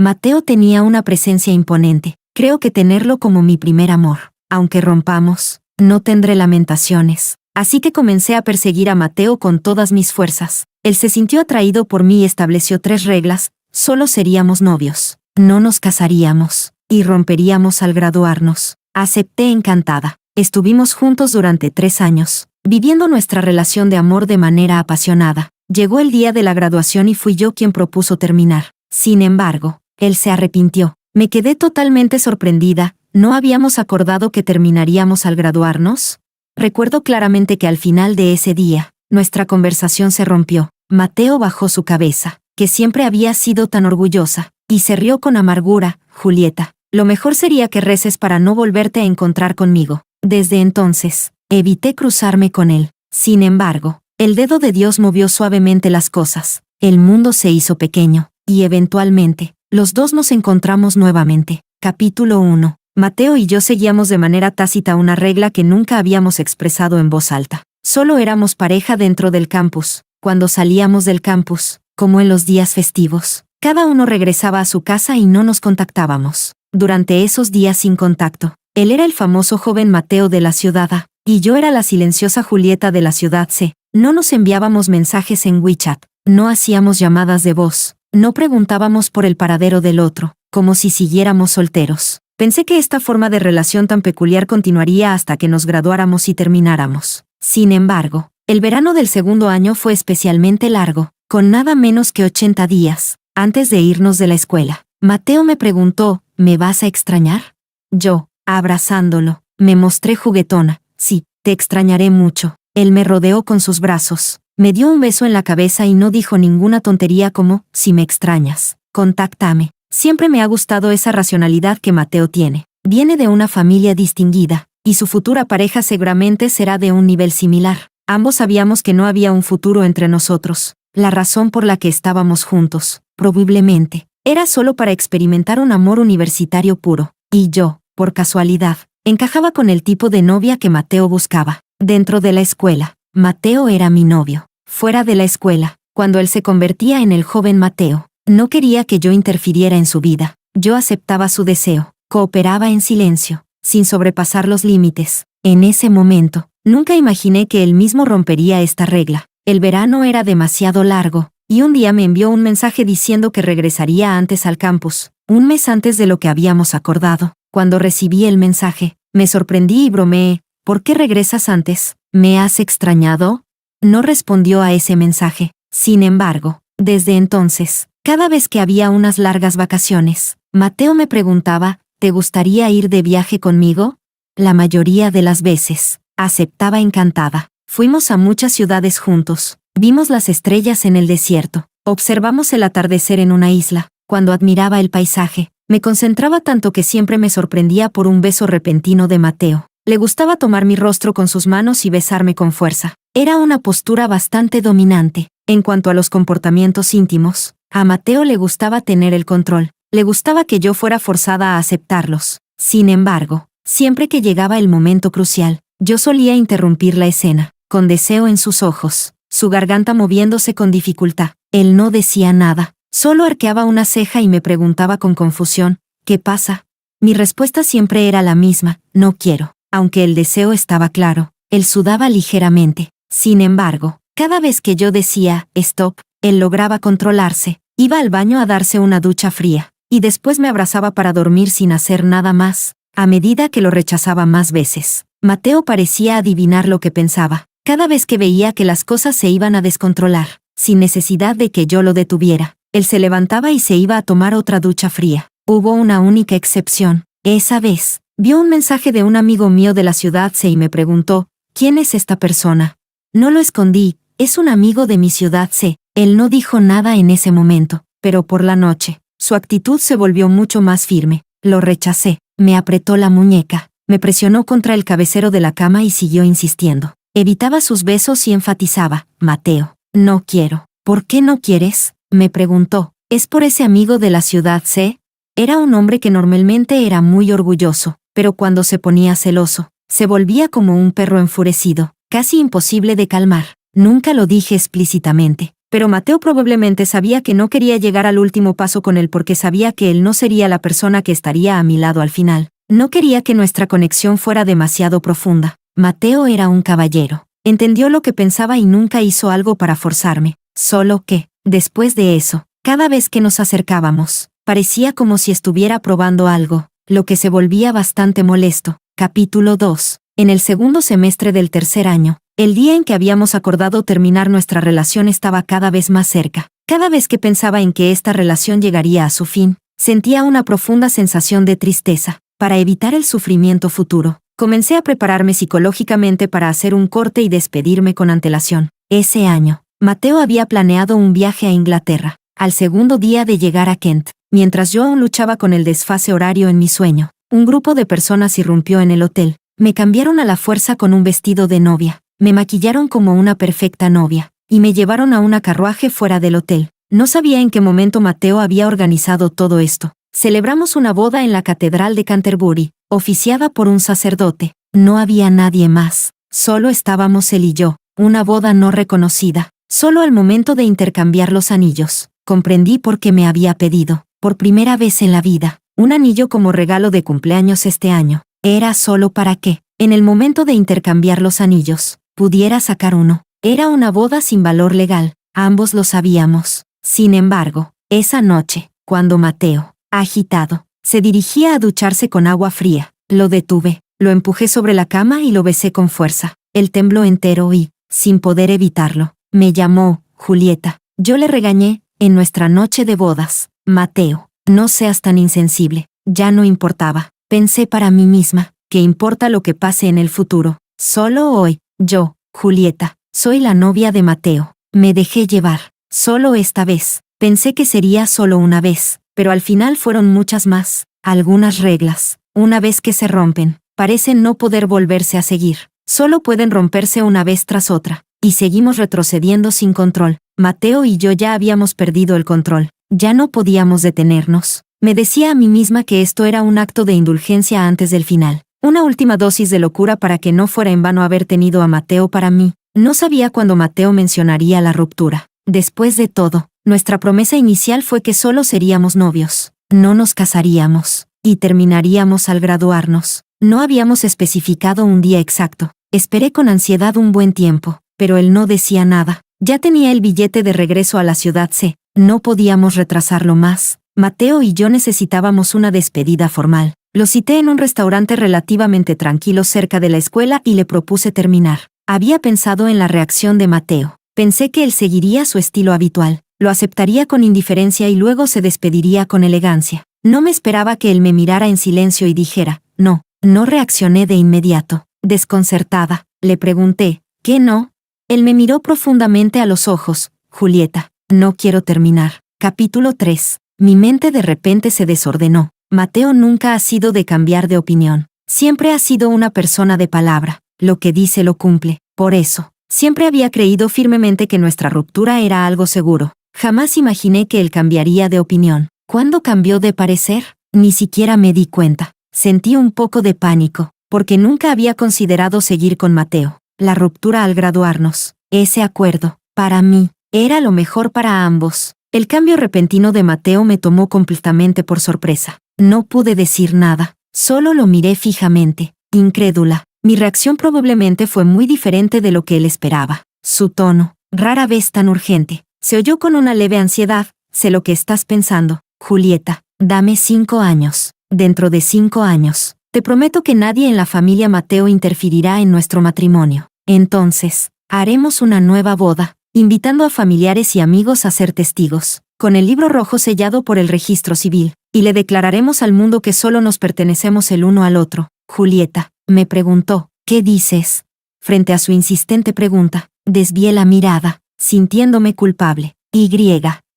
Mateo tenía una presencia imponente. Creo que tenerlo como mi primer amor. Aunque rompamos, no tendré lamentaciones. Así que comencé a perseguir a Mateo con todas mis fuerzas. Él se sintió atraído por mí y estableció 3 reglas. Solo seríamos novios. No nos casaríamos. Y romperíamos al graduarnos. Acepté encantada. Estuvimos juntos durante 3 años, viviendo nuestra relación de amor de manera apasionada. Llegó el día de la graduación y fui yo quien propuso terminar. Sin embargo, él se arrepintió. Me quedé totalmente sorprendida. ¿No habíamos acordado que terminaríamos al graduarnos? Recuerdo claramente que al final de ese día, nuestra conversación se rompió. Mateo bajó su cabeza, que siempre había sido tan orgullosa, y se rió con amargura. Julieta, lo mejor sería que reces para no volverte a encontrar conmigo. Desde entonces, evité cruzarme con él. Sin embargo, el dedo de Dios movió suavemente las cosas. El mundo se hizo pequeño, y eventualmente, los dos nos encontramos nuevamente. Capítulo 1. Mateo y yo seguíamos de manera tácita una regla que nunca habíamos expresado en voz alta. Solo éramos pareja dentro del campus. Cuando salíamos del campus, como en los días festivos, cada uno regresaba a su casa y no nos contactábamos. Durante esos días sin contacto, él era el famoso joven Mateo de la ciudad A, y yo era la silenciosa Julieta de la ciudad C. No nos enviábamos mensajes en WeChat, no hacíamos llamadas de voz, no preguntábamos por el paradero del otro, como si siguiéramos solteros. Pensé que esta forma de relación tan peculiar continuaría hasta que nos graduáramos y termináramos. Sin embargo, el verano del segundo año fue especialmente largo, con nada menos que 80 días, antes de irnos de la escuela. Mateo me preguntó, ¿me vas a extrañar? Yo, abrazándolo, me mostré juguetona. Sí, te extrañaré mucho. Él me rodeó con sus brazos, me dio un beso en la cabeza y no dijo ninguna tontería como, si me extrañas, contáctame. Siempre me ha gustado esa racionalidad que Mateo tiene. Viene de una familia distinguida, y su futura pareja seguramente será de un nivel similar. Ambos sabíamos que no había un futuro entre nosotros. La razón por la que estábamos juntos, probablemente, era solo para experimentar un amor universitario puro. Y yo, por casualidad, encajaba con el tipo de novia que Mateo buscaba. Dentro de la escuela, Mateo era mi novio. Fuera de la escuela, cuando él se convertía en el joven Mateo, no quería que yo interfiriera en su vida. Yo aceptaba su deseo, cooperaba en silencio, sin sobrepasar los límites. En ese momento, nunca imaginé que él mismo rompería esta regla. El verano era demasiado largo, y un día me envió un mensaje diciendo que regresaría antes al campus, un mes antes de lo que habíamos acordado. Cuando recibí el mensaje, me sorprendí y bromeé. ¿Por qué regresas antes? ¿Me has extrañado? No respondió a ese mensaje. Sin embargo, desde entonces, cada vez que había unas largas vacaciones, Mateo me preguntaba, ¿te gustaría ir de viaje conmigo? La mayoría de las veces, aceptaba encantada. Fuimos a muchas ciudades juntos, vimos las estrellas en el desierto, observamos el atardecer en una isla. Cuando admiraba el paisaje, me concentraba tanto que siempre me sorprendía por un beso repentino de Mateo. Le gustaba tomar mi rostro con sus manos y besarme con fuerza. Era una postura bastante dominante. En cuanto a los comportamientos íntimos, a Mateo le gustaba tener el control. Le gustaba que yo fuera forzada a aceptarlos. Sin embargo, siempre que llegaba el momento crucial, yo solía interrumpir la escena, con deseo en sus ojos, su garganta moviéndose con dificultad. Él no decía nada, solo arqueaba una ceja y me preguntaba con confusión, ¿qué pasa? Mi respuesta siempre era la misma, no quiero. Aunque el deseo estaba claro, él sudaba ligeramente. Sin embargo, cada vez que yo decía, stop, él lograba controlarse, iba al baño a darse una ducha fría, y después me abrazaba para dormir sin hacer nada más. A medida que lo rechazaba más veces, Mateo parecía adivinar lo que pensaba. Cada vez que veía que las cosas se iban a descontrolar, sin necesidad de que yo lo detuviera, él se levantaba y se iba a tomar otra ducha fría. Hubo una única excepción. Esa vez, vio un mensaje de un amigo mío de la ciudad C y me preguntó, ¿quién es esta persona? No lo escondí, es un amigo de mi ciudad C. Él no dijo nada en ese momento, pero por la noche, su actitud se volvió mucho más firme. Lo rechacé, me apretó la muñeca, me presionó contra el cabecero de la cama y siguió insistiendo. Evitaba sus besos y enfatizaba, Mateo, no quiero. ¿Por qué no quieres? Me preguntó. ¿Es por ese amigo de la ciudad C? Era un hombre que normalmente era muy orgulloso, pero cuando se ponía celoso, se volvía como un perro enfurecido, casi imposible de calmar. Nunca lo dije explícitamente, pero Mateo probablemente sabía que no quería llegar al último paso con él porque sabía que él no sería la persona que estaría a mi lado al final. No quería que nuestra conexión fuera demasiado profunda. Mateo era un caballero. Entendió lo que pensaba y nunca hizo algo para forzarme. Solo que, después de eso, cada vez que nos acercábamos, parecía como si estuviera probando algo, lo que se volvía bastante molesto. Capítulo 2. En el segundo semestre del tercer año, el día en que habíamos acordado terminar nuestra relación estaba cada vez más cerca. Cada vez que pensaba en que esta relación llegaría a su fin, sentía una profunda sensación de tristeza. Para evitar el sufrimiento futuro, comencé a prepararme psicológicamente para hacer un corte y despedirme con antelación. Ese año, Mateo había planeado un viaje a Inglaterra, al segundo día de llegar a Kent. Mientras yo aún luchaba con el desfase horario en mi sueño, un grupo de personas irrumpió en el hotel. Me cambiaron a la fuerza con un vestido de novia, me maquillaron como una perfecta novia, y me llevaron a una carruaje fuera del hotel. No sabía en qué momento Mateo había organizado todo esto. Celebramos una boda en la Catedral de Canterbury, oficiada por un sacerdote. No había nadie más. Solo estábamos él y yo. Una boda no reconocida. Solo al momento de intercambiar los anillos, comprendí por qué me había pedido, por primera vez en la vida, un anillo como regalo de cumpleaños este año. Era solo para que, en el momento de intercambiar los anillos, pudiera sacar uno. Era una boda sin valor legal. Ambos lo sabíamos. Sin embargo, esa noche, cuando Mateo, agitado, se dirigía a ducharse con agua fría, lo detuve, lo empujé sobre la cama y lo besé con fuerza. Él tembló entero y, sin poder evitarlo, me llamó Julieta. Yo le regañé, en nuestra noche de bodas. Mateo, no seas tan insensible. Ya no importaba. Pensé para mí misma, ¿qué importa lo que pase en el futuro? Solo hoy, yo, Julieta, soy la novia de Mateo. Me dejé llevar. Solo esta vez. Pensé que sería solo una vez, pero al final fueron muchas más. Algunas reglas, una vez que se rompen, parecen no poder volverse a seguir. Solo pueden romperse una vez tras otra. Y seguimos retrocediendo sin control. Mateo y yo ya habíamos perdido el control. Ya no podíamos detenernos. Me decía a mí misma que esto era un acto de indulgencia antes del final. Una última dosis de locura para que no fuera en vano haber tenido a Mateo para mí. No sabía cuándo Mateo mencionaría la ruptura. Después de todo, nuestra promesa inicial fue que solo seríamos novios. No nos casaríamos. Y terminaríamos al graduarnos. No habíamos especificado un día exacto. Esperé con ansiedad un buen tiempo, pero él no decía nada. Ya tenía el billete de regreso a la ciudad C. No podíamos retrasarlo más. Mateo y yo necesitábamos una despedida formal. Lo cité en un restaurante relativamente tranquilo cerca de la escuela y le propuse terminar. Había pensado en la reacción de Mateo. Pensé que él seguiría su estilo habitual. Lo aceptaría con indiferencia y luego se despediría con elegancia. No me esperaba que él me mirara en silencio y dijera, no. No reaccioné de inmediato. Desconcertada, le pregunté, ¿qué no? Él me miró profundamente a los ojos. Julieta, no quiero terminar. Capítulo 3. Mi mente de repente se desordenó. Mateo nunca ha sido de cambiar de opinión. Siempre ha sido una persona de palabra. Lo que dice lo cumple. Por eso, siempre había creído firmemente que nuestra ruptura era algo seguro. Jamás imaginé que él cambiaría de opinión. ¿Cuándo cambió de parecer? Ni siquiera me di cuenta. Sentí un poco de pánico, porque nunca había considerado seguir con Mateo. La ruptura al graduarnos. Ese acuerdo, para mí, era lo mejor para ambos. El cambio repentino de Mateo me tomó completamente por sorpresa. No pude decir nada, solo lo miré fijamente, incrédula. Mi reacción probablemente fue muy diferente de lo que él esperaba. Su tono, rara vez tan urgente, se oyó con una leve ansiedad. Sé lo que estás pensando, Julieta. Dame 5 años. Dentro de 5 años, te prometo que nadie en la familia Mateo interferirá en nuestro matrimonio. Entonces, haremos una nueva boda, invitando a familiares y amigos a ser testigos, con el libro rojo sellado por el registro civil, y le declararemos al mundo que solo nos pertenecemos el uno al otro. Julieta, me preguntó, ¿qué dices? Frente a su insistente pregunta, desvié la mirada, sintiéndome culpable.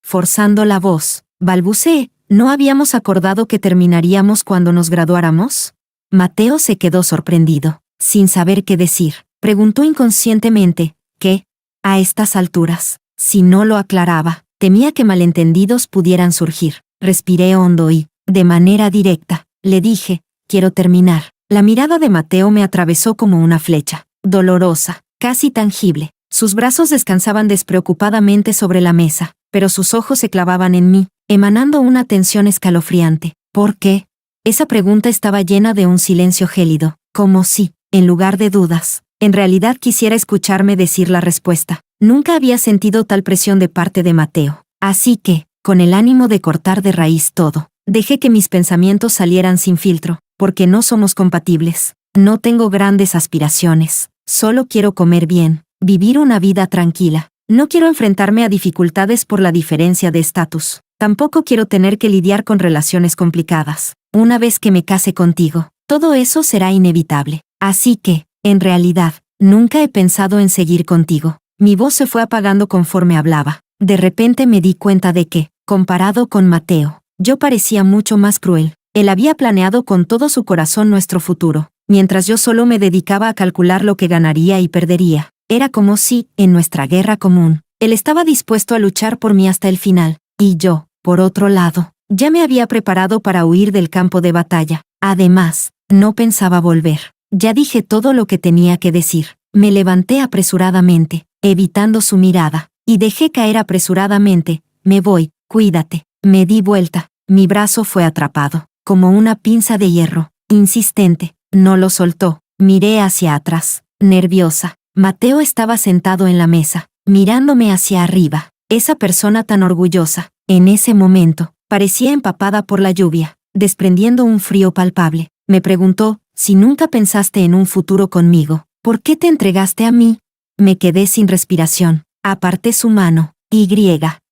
Forzando la voz, balbuceé, ¿no habíamos acordado que terminaríamos cuando nos graduáramos? Mateo se quedó sorprendido, sin saber qué decir. Preguntó inconscientemente, ¿qué? A estas alturas, si no lo aclaraba, temía que malentendidos pudieran surgir. Respiré hondo y, de manera directa, le dije, quiero terminar. La mirada de Mateo me atravesó como una flecha, dolorosa, casi tangible. Sus brazos descansaban despreocupadamente sobre la mesa, pero sus ojos se clavaban en mí, emanando una tensión escalofriante. ¿Por qué? Esa pregunta estaba llena de un silencio gélido, como si, en lugar de dudas, en realidad quisiera escucharme decir la respuesta. Nunca había sentido tal presión de parte de Mateo. Así que, con el ánimo de cortar de raíz todo, dejé que mis pensamientos salieran sin filtro, porque no somos compatibles. No tengo grandes aspiraciones, solo quiero comer bien, vivir una vida tranquila. No quiero enfrentarme a dificultades por la diferencia de estatus. Tampoco quiero tener que lidiar con relaciones complicadas. Una vez que me case contigo, todo eso será inevitable. Así que, en realidad, nunca he pensado en seguir contigo. Mi voz se fue apagando conforme hablaba. De repente me di cuenta de que, comparado con Mateo, yo parecía mucho más cruel. Él había planeado con todo su corazón nuestro futuro, mientras yo solo me dedicaba a calcular lo que ganaría y perdería. Era como si, en nuestra guerra común, él estaba dispuesto a luchar por mí hasta el final, y yo, por otro lado, ya me había preparado para huir del campo de batalla. Además, no pensaba volver. Ya dije todo lo que tenía que decir. Me levanté apresuradamente, evitando su mirada, y dejé caer apresuradamente: me voy, cuídate. Me di vuelta, mi brazo fue atrapado, como una pinza de hierro, insistente. No lo soltó. Miré hacia atrás, nerviosa. Mateo estaba sentado en la mesa, mirándome hacia arriba. Esa persona tan orgullosa, en ese momento, parecía empapada por la lluvia, desprendiendo un frío palpable. Me preguntó: si nunca pensaste en un futuro conmigo, ¿por qué te entregaste a mí? Me quedé sin respiración. Aparté su mano,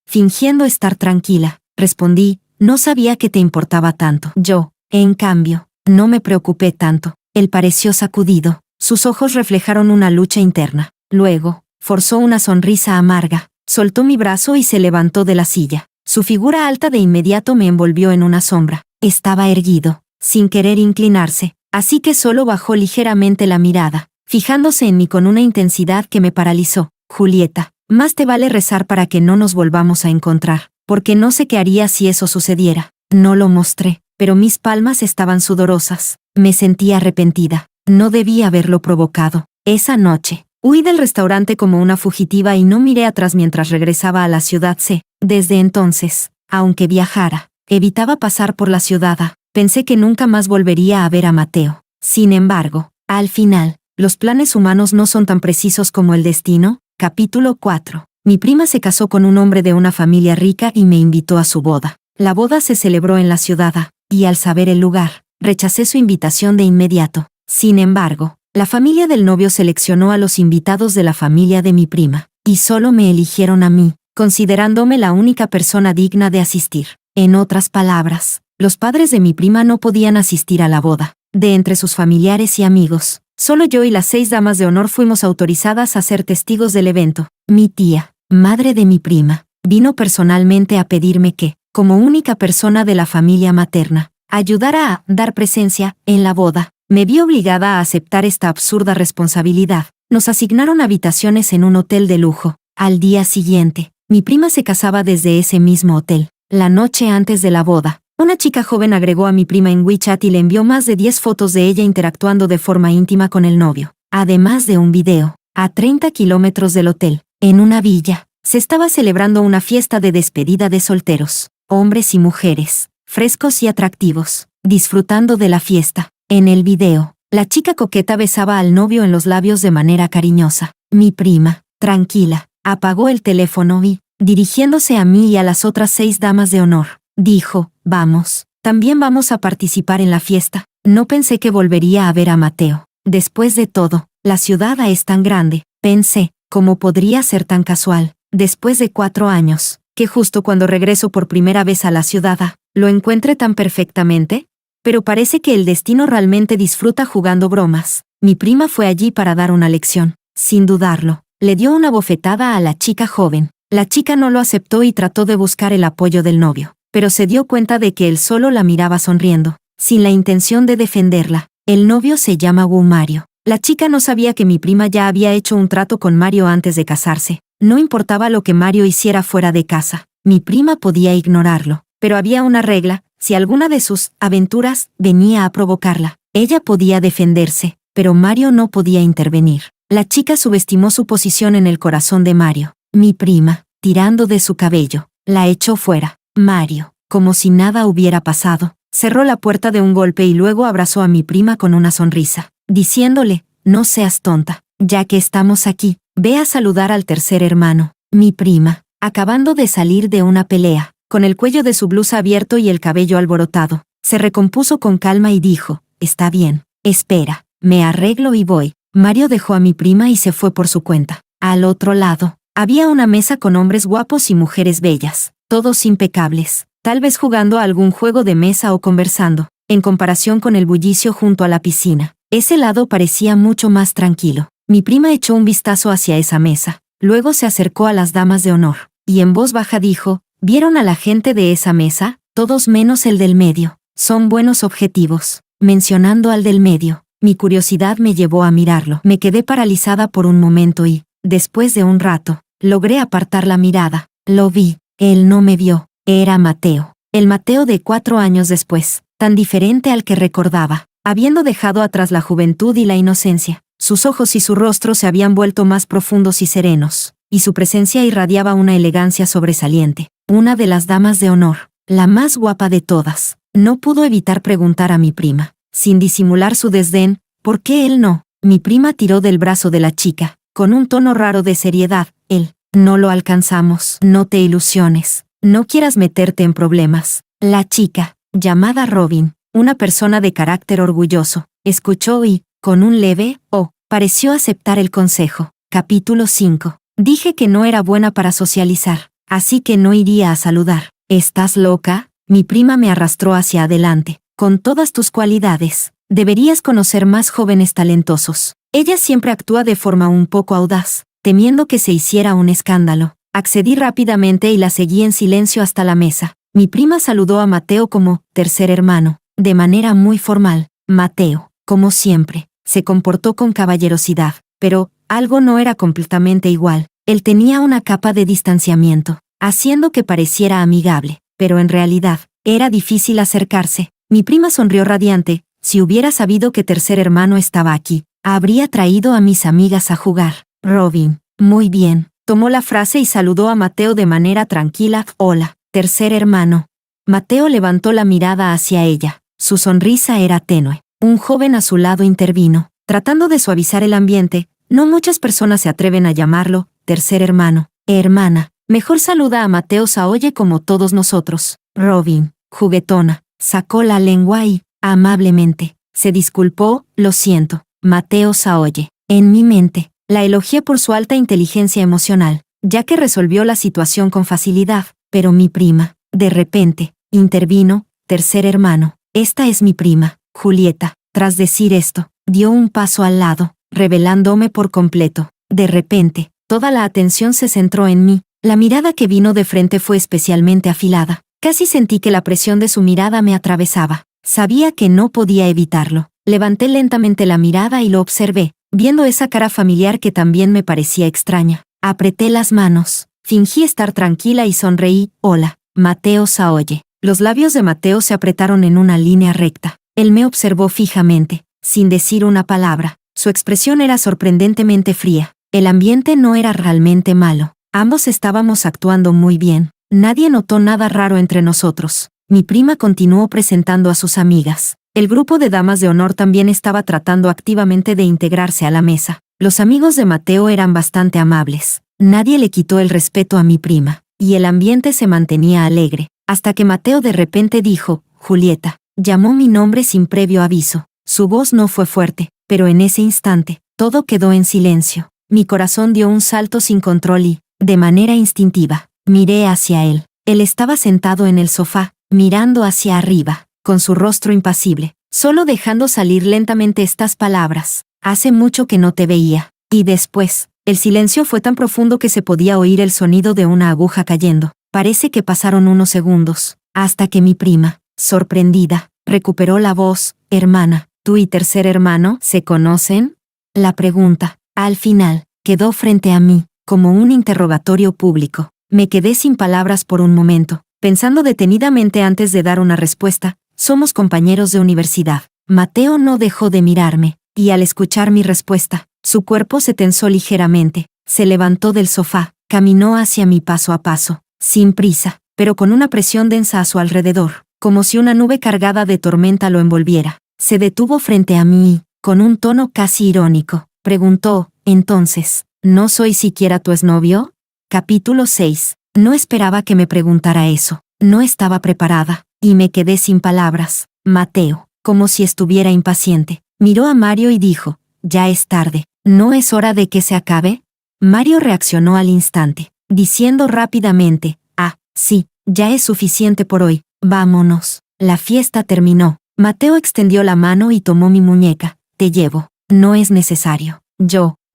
fingiendo estar tranquila. Respondí: no sabía que te importaba tanto. Yo, en cambio, no me preocupé tanto. Él pareció sacudido. Sus ojos reflejaron una lucha interna. Luego, forzó una sonrisa amarga, soltó mi brazo y se levantó de la silla. Su figura alta de inmediato me envolvió en una sombra. Estaba erguido, sin querer inclinarse, así que solo bajó ligeramente la mirada, fijándose en mí con una intensidad que me paralizó. Julieta, más te vale rezar para que no nos volvamos a encontrar, porque no sé qué haría si eso sucediera. No lo mostré, pero mis palmas estaban sudorosas. Me sentía arrepentida. No debía haberlo provocado. Esa noche, huí del restaurante como una fugitiva y no miré atrás mientras regresaba a la ciudad C. Desde entonces, aunque viajara, evitaba pasar por la ciudad. Pensé que nunca más volvería a ver a Mateo. Sin embargo, al final, los planes humanos no son tan precisos como el destino. Capítulo 4. Mi prima se casó con un hombre de una familia rica y me invitó a su boda. La boda se celebró en la ciudad A, y al saber el lugar, rechacé su invitación de inmediato. Sin embargo, la familia del novio seleccionó a los invitados de la familia de mi prima, y solo me eligieron a mí, considerándome la única persona digna de asistir. En otras palabras, los padres de mi prima no podían asistir a la boda. De entre sus familiares y amigos, solo yo y las 6 damas de honor fuimos autorizadas a ser testigos del evento. Mi tía, madre de mi prima, vino personalmente a pedirme que, como única persona de la familia materna, ayudara a dar presencia en la boda. Me vi obligada a aceptar esta absurda responsabilidad. Nos asignaron habitaciones en un hotel de lujo. Al día siguiente, mi prima se casaba desde ese mismo hotel. La noche antes de la boda, una chica joven agregó a mi prima en WeChat y le envió más de 10 fotos de ella interactuando de forma íntima con el novio. Además de un video, a 30 kilómetros del hotel, en una villa, se estaba celebrando una fiesta de despedida de solteros, hombres y mujeres, frescos y atractivos, disfrutando de la fiesta. En el video, la chica coqueta besaba al novio en los labios de manera cariñosa. Mi prima, tranquila, apagó el teléfono y, dirigiéndose a mí y a las otras 6 damas de honor, dijo: vamos, también vamos a participar en la fiesta. No pensé que volvería a ver a Mateo. Después de todo, la ciudad es tan grande, pensé, ¿cómo podría ser tan casual? Después de 4 años, que justo cuando regreso por primera vez a la ciudad, lo encuentre tan perfectamente. Pero parece que el destino realmente disfruta jugando bromas. Mi prima fue allí para dar una lección. Sin dudarlo, le dio una bofetada a la chica joven. La chica no lo aceptó y trató de buscar el apoyo del novio, pero se dio cuenta de que él solo la miraba sonriendo, sin la intención de defenderla. El novio se llama Mario. La chica no sabía que mi prima ya había hecho un trato con Mario antes de casarse. No importaba lo que Mario hiciera fuera de casa, mi prima podía ignorarlo. Pero había una regla: si alguna de sus aventuras venía a provocarla, ella podía defenderse, pero Mario no podía intervenir. La chica subestimó su posición en el corazón de Mario. Mi prima, tirando de su cabello, la echó fuera. Mario, como si nada hubiera pasado, cerró la puerta de un golpe y luego abrazó a mi prima con una sonrisa, diciéndole, no seas tonta, ya que estamos aquí, ve a saludar al tercer hermano. Mi prima, acabando de salir de una pelea, con el cuello de su blusa abierto y el cabello alborotado, se recompuso con calma y dijo, está bien, espera, me arreglo y voy. Mario dejó a mi prima y se fue por su cuenta. Al otro lado, había una mesa con hombres guapos y mujeres bellas, todos impecables, tal vez jugando a algún juego de mesa o conversando, en comparación con el bullicio junto a la piscina. Ese lado parecía mucho más tranquilo. Mi prima echó un vistazo hacia esa mesa, luego se acercó a las damas de honor, y en voz baja dijo, ¿vieron a la gente de esa mesa? Todos menos el del medio. Son buenos objetivos. Mencionando al del medio, mi curiosidad me llevó a mirarlo. Me quedé paralizada por un momento y, después de un rato, logré apartar la mirada. Lo vi. Él no me vio. Era Mateo. El Mateo de 4 años después, tan diferente al que recordaba, habiendo dejado atrás la juventud y la inocencia. Sus ojos y su rostro se habían vuelto más profundos y serenos, y su presencia irradiaba una elegancia sobresaliente. Una de las damas de honor, la más guapa de todas, no pudo evitar preguntar a mi prima, sin disimular su desdén, ¿por qué él no? Mi prima tiró del brazo de la chica, con un tono raro de seriedad, él, no lo alcanzamos, no te ilusiones, no quieras meterte en problemas. La chica, llamada Robin, una persona de carácter orgulloso, escuchó y, con un leve "oh", pareció aceptar el consejo. Capítulo 5. Dije que no era buena para socializar, así que no iría a saludar. ¿Estás loca? Mi prima me arrastró hacia adelante. Con todas tus cualidades, deberías conocer más jóvenes talentosos. Ella siempre actúa de forma un poco audaz, temiendo que se hiciera un escándalo. Accedí rápidamente y la seguí en silencio hasta la mesa. Mi prima saludó a Mateo como tercer hermano, de manera muy formal. Mateo, como siempre, se comportó con caballerosidad, pero algo no era completamente igual. Él tenía una capa de distanciamiento, haciendo que pareciera amigable, pero en realidad, era difícil acercarse. Mi prima sonrió radiante. Si hubiera sabido que tercer hermano estaba aquí, habría traído a mis amigas a jugar. Robin, muy bien, tomó la frase y saludó a Mateo de manera tranquila. Hola, tercer hermano. Mateo levantó la mirada hacia ella. Su sonrisa era tenue. Un joven a su lado intervino, tratando de suavizar el ambiente. No muchas personas se atreven a llamarlo tercer hermano. Hermana, mejor saluda a Mateo Saoye como todos nosotros. Robin, juguetona, sacó la lengua y, amablemente, se disculpó. Lo siento, Mateo Saoye. En mi mente, la elogié por su alta inteligencia emocional, ya que resolvió la situación con facilidad, pero mi prima, de repente, intervino. Tercer hermano, esta es mi prima, Julieta. Tras decir esto, dio un paso al lado, revelándome por completo. De repente, toda la atención se centró en mí. La mirada que vino de frente fue especialmente afilada. Casi sentí que la presión de su mirada me atravesaba. Sabía que no podía evitarlo. Levanté lentamente la mirada y lo observé, viendo esa cara familiar que también me parecía extraña. Apreté las manos, fingí estar tranquila y sonreí. Hola, Mateo Saoye. Los labios de Mateo se apretaron en una línea recta. Él me observó fijamente, sin decir una palabra. Su expresión era sorprendentemente fría. El ambiente no era realmente malo. Ambos estábamos actuando muy bien. Nadie notó nada raro entre nosotros. Mi prima continuó presentando a sus amigas. El grupo de damas de honor también estaba tratando activamente de integrarse a la mesa. Los amigos de Mateo eran bastante amables. Nadie le quitó el respeto a mi prima, y el ambiente se mantenía alegre, hasta que Mateo de repente dijo, Julieta. Llamó mi nombre sin previo aviso. Su voz no fue fuerte, pero en ese instante, todo quedó en silencio. Mi corazón dio un salto sin control y, de manera instintiva, miré hacia él. Él estaba sentado en el sofá, mirando hacia arriba, con su rostro impasible, solo dejando salir lentamente estas palabras. Hace mucho que no te veía. Y después, el silencio fue tan profundo que se podía oír el sonido de una aguja cayendo. Parece que pasaron unos segundos, hasta que mi prima, sorprendida, recuperó la voz. Hermana, ¿tú y tercer hermano se conocen? La pregunta, al final, quedó frente a mí, como un interrogatorio público. Me quedé sin palabras por un momento, pensando detenidamente antes de dar una respuesta. Somos compañeros de universidad. Mateo no dejó de mirarme, y al escuchar mi respuesta, Su cuerpo se tensó ligeramente, se levantó del sofá, caminó hacia mí paso a paso, sin prisa, pero con una presión densa a su alrededor, como si una nube cargada de tormenta lo envolviera. Se detuvo frente a mí y, con un tono casi irónico, preguntó: «Entonces, ¿no soy siquiera tu exnovio?» Capítulo 6. No esperaba que me preguntara eso. No estaba preparada, y me quedé sin palabras. Mateo, como si estuviera impaciente, miró a Mario y dijo: «Ya es tarde, ¿no es hora de que se acabe?» Mario reaccionó al instante, diciendo rápidamente: «Ah, sí, ya es suficiente por hoy, vámonos». La fiesta terminó. Mateo extendió la mano y tomó mi muñeca. «Te llevo». «No es necesario».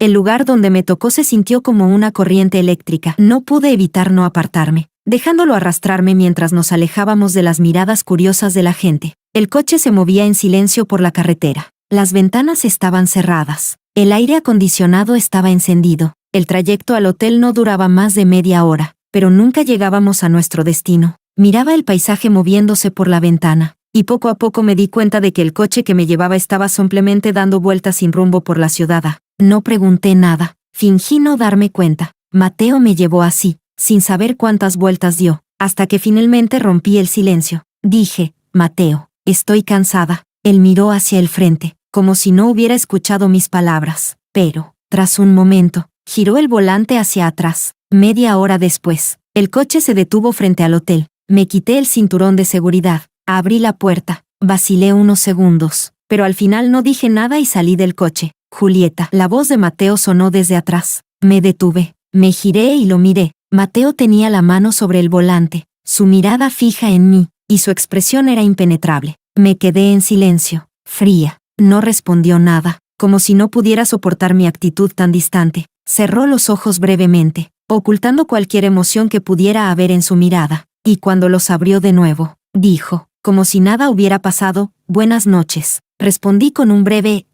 El lugar donde me tocó se sintió como una corriente eléctrica. No pude evitar no apartarme, dejándolo arrastrarme mientras nos alejábamos de las miradas curiosas de la gente. El coche se movía en silencio por la carretera. Las ventanas estaban cerradas. El aire acondicionado estaba encendido. El trayecto al hotel no duraba más de media hora, pero nunca llegábamos a nuestro destino. Miraba el paisaje moviéndose por la ventana, y poco a poco me di cuenta de que el coche que me llevaba estaba simplemente dando vueltas sin rumbo por la ciudad. No pregunté nada, fingí no darme cuenta. Mateo me llevó así, sin saber cuántas vueltas dio, hasta que finalmente rompí el silencio. Dije: «Mateo, estoy cansada». Él miró hacia el frente, como si no hubiera escuchado mis palabras, pero, tras un momento, giró el volante hacia atrás. Media hora después, el coche se detuvo frente al hotel. Me quité el cinturón de seguridad, abrí la puerta, vacilé unos segundos, pero al final no dije nada y salí del coche. «Julieta». La voz de Mateo sonó desde atrás. Me detuve, me giré y lo miré. Mateo tenía la mano sobre el volante, su mirada fija en mí, y su expresión era impenetrable. Me quedé en silencio, fría. No respondió nada, como si no pudiera soportar mi actitud tan distante. Cerró los ojos brevemente, ocultando cualquier emoción que pudiera haber en su mirada, y cuando los abrió de nuevo, dijo, como si nada hubiera pasado: «Buenas noches». Respondí con un breve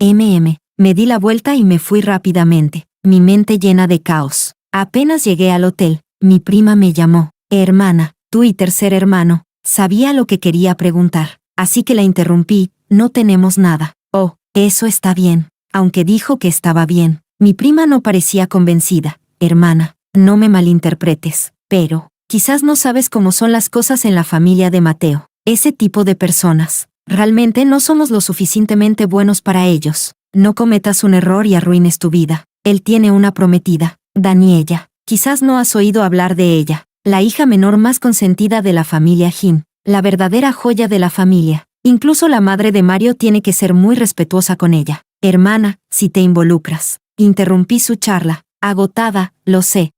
Me di la vuelta y me fui rápidamente, mi mente llena de caos. Apenas llegué al hotel, mi prima me llamó: «Hermana, tú y tercer hermano». Sabía lo que quería preguntar, así que la interrumpí: «No tenemos nada». «Oh, eso está bien». Aunque dijo que estaba bien, mi prima no parecía convencida. «Hermana, no me malinterpretes, pero quizás no sabes cómo son las cosas en la familia de Mateo. Ese tipo de personas, realmente no somos lo suficientemente buenos para ellos. No cometas un error y arruines tu vida. Él tiene una prometida, Daniela. Quizás no has oído hablar de ella. La hija menor más consentida de la familia Jin. La verdadera joya de la familia. Incluso la madre de Mario tiene que ser muy respetuosa con ella». «Hermana, si te involucras». Interrumpí su charla, agotada. «Lo sé.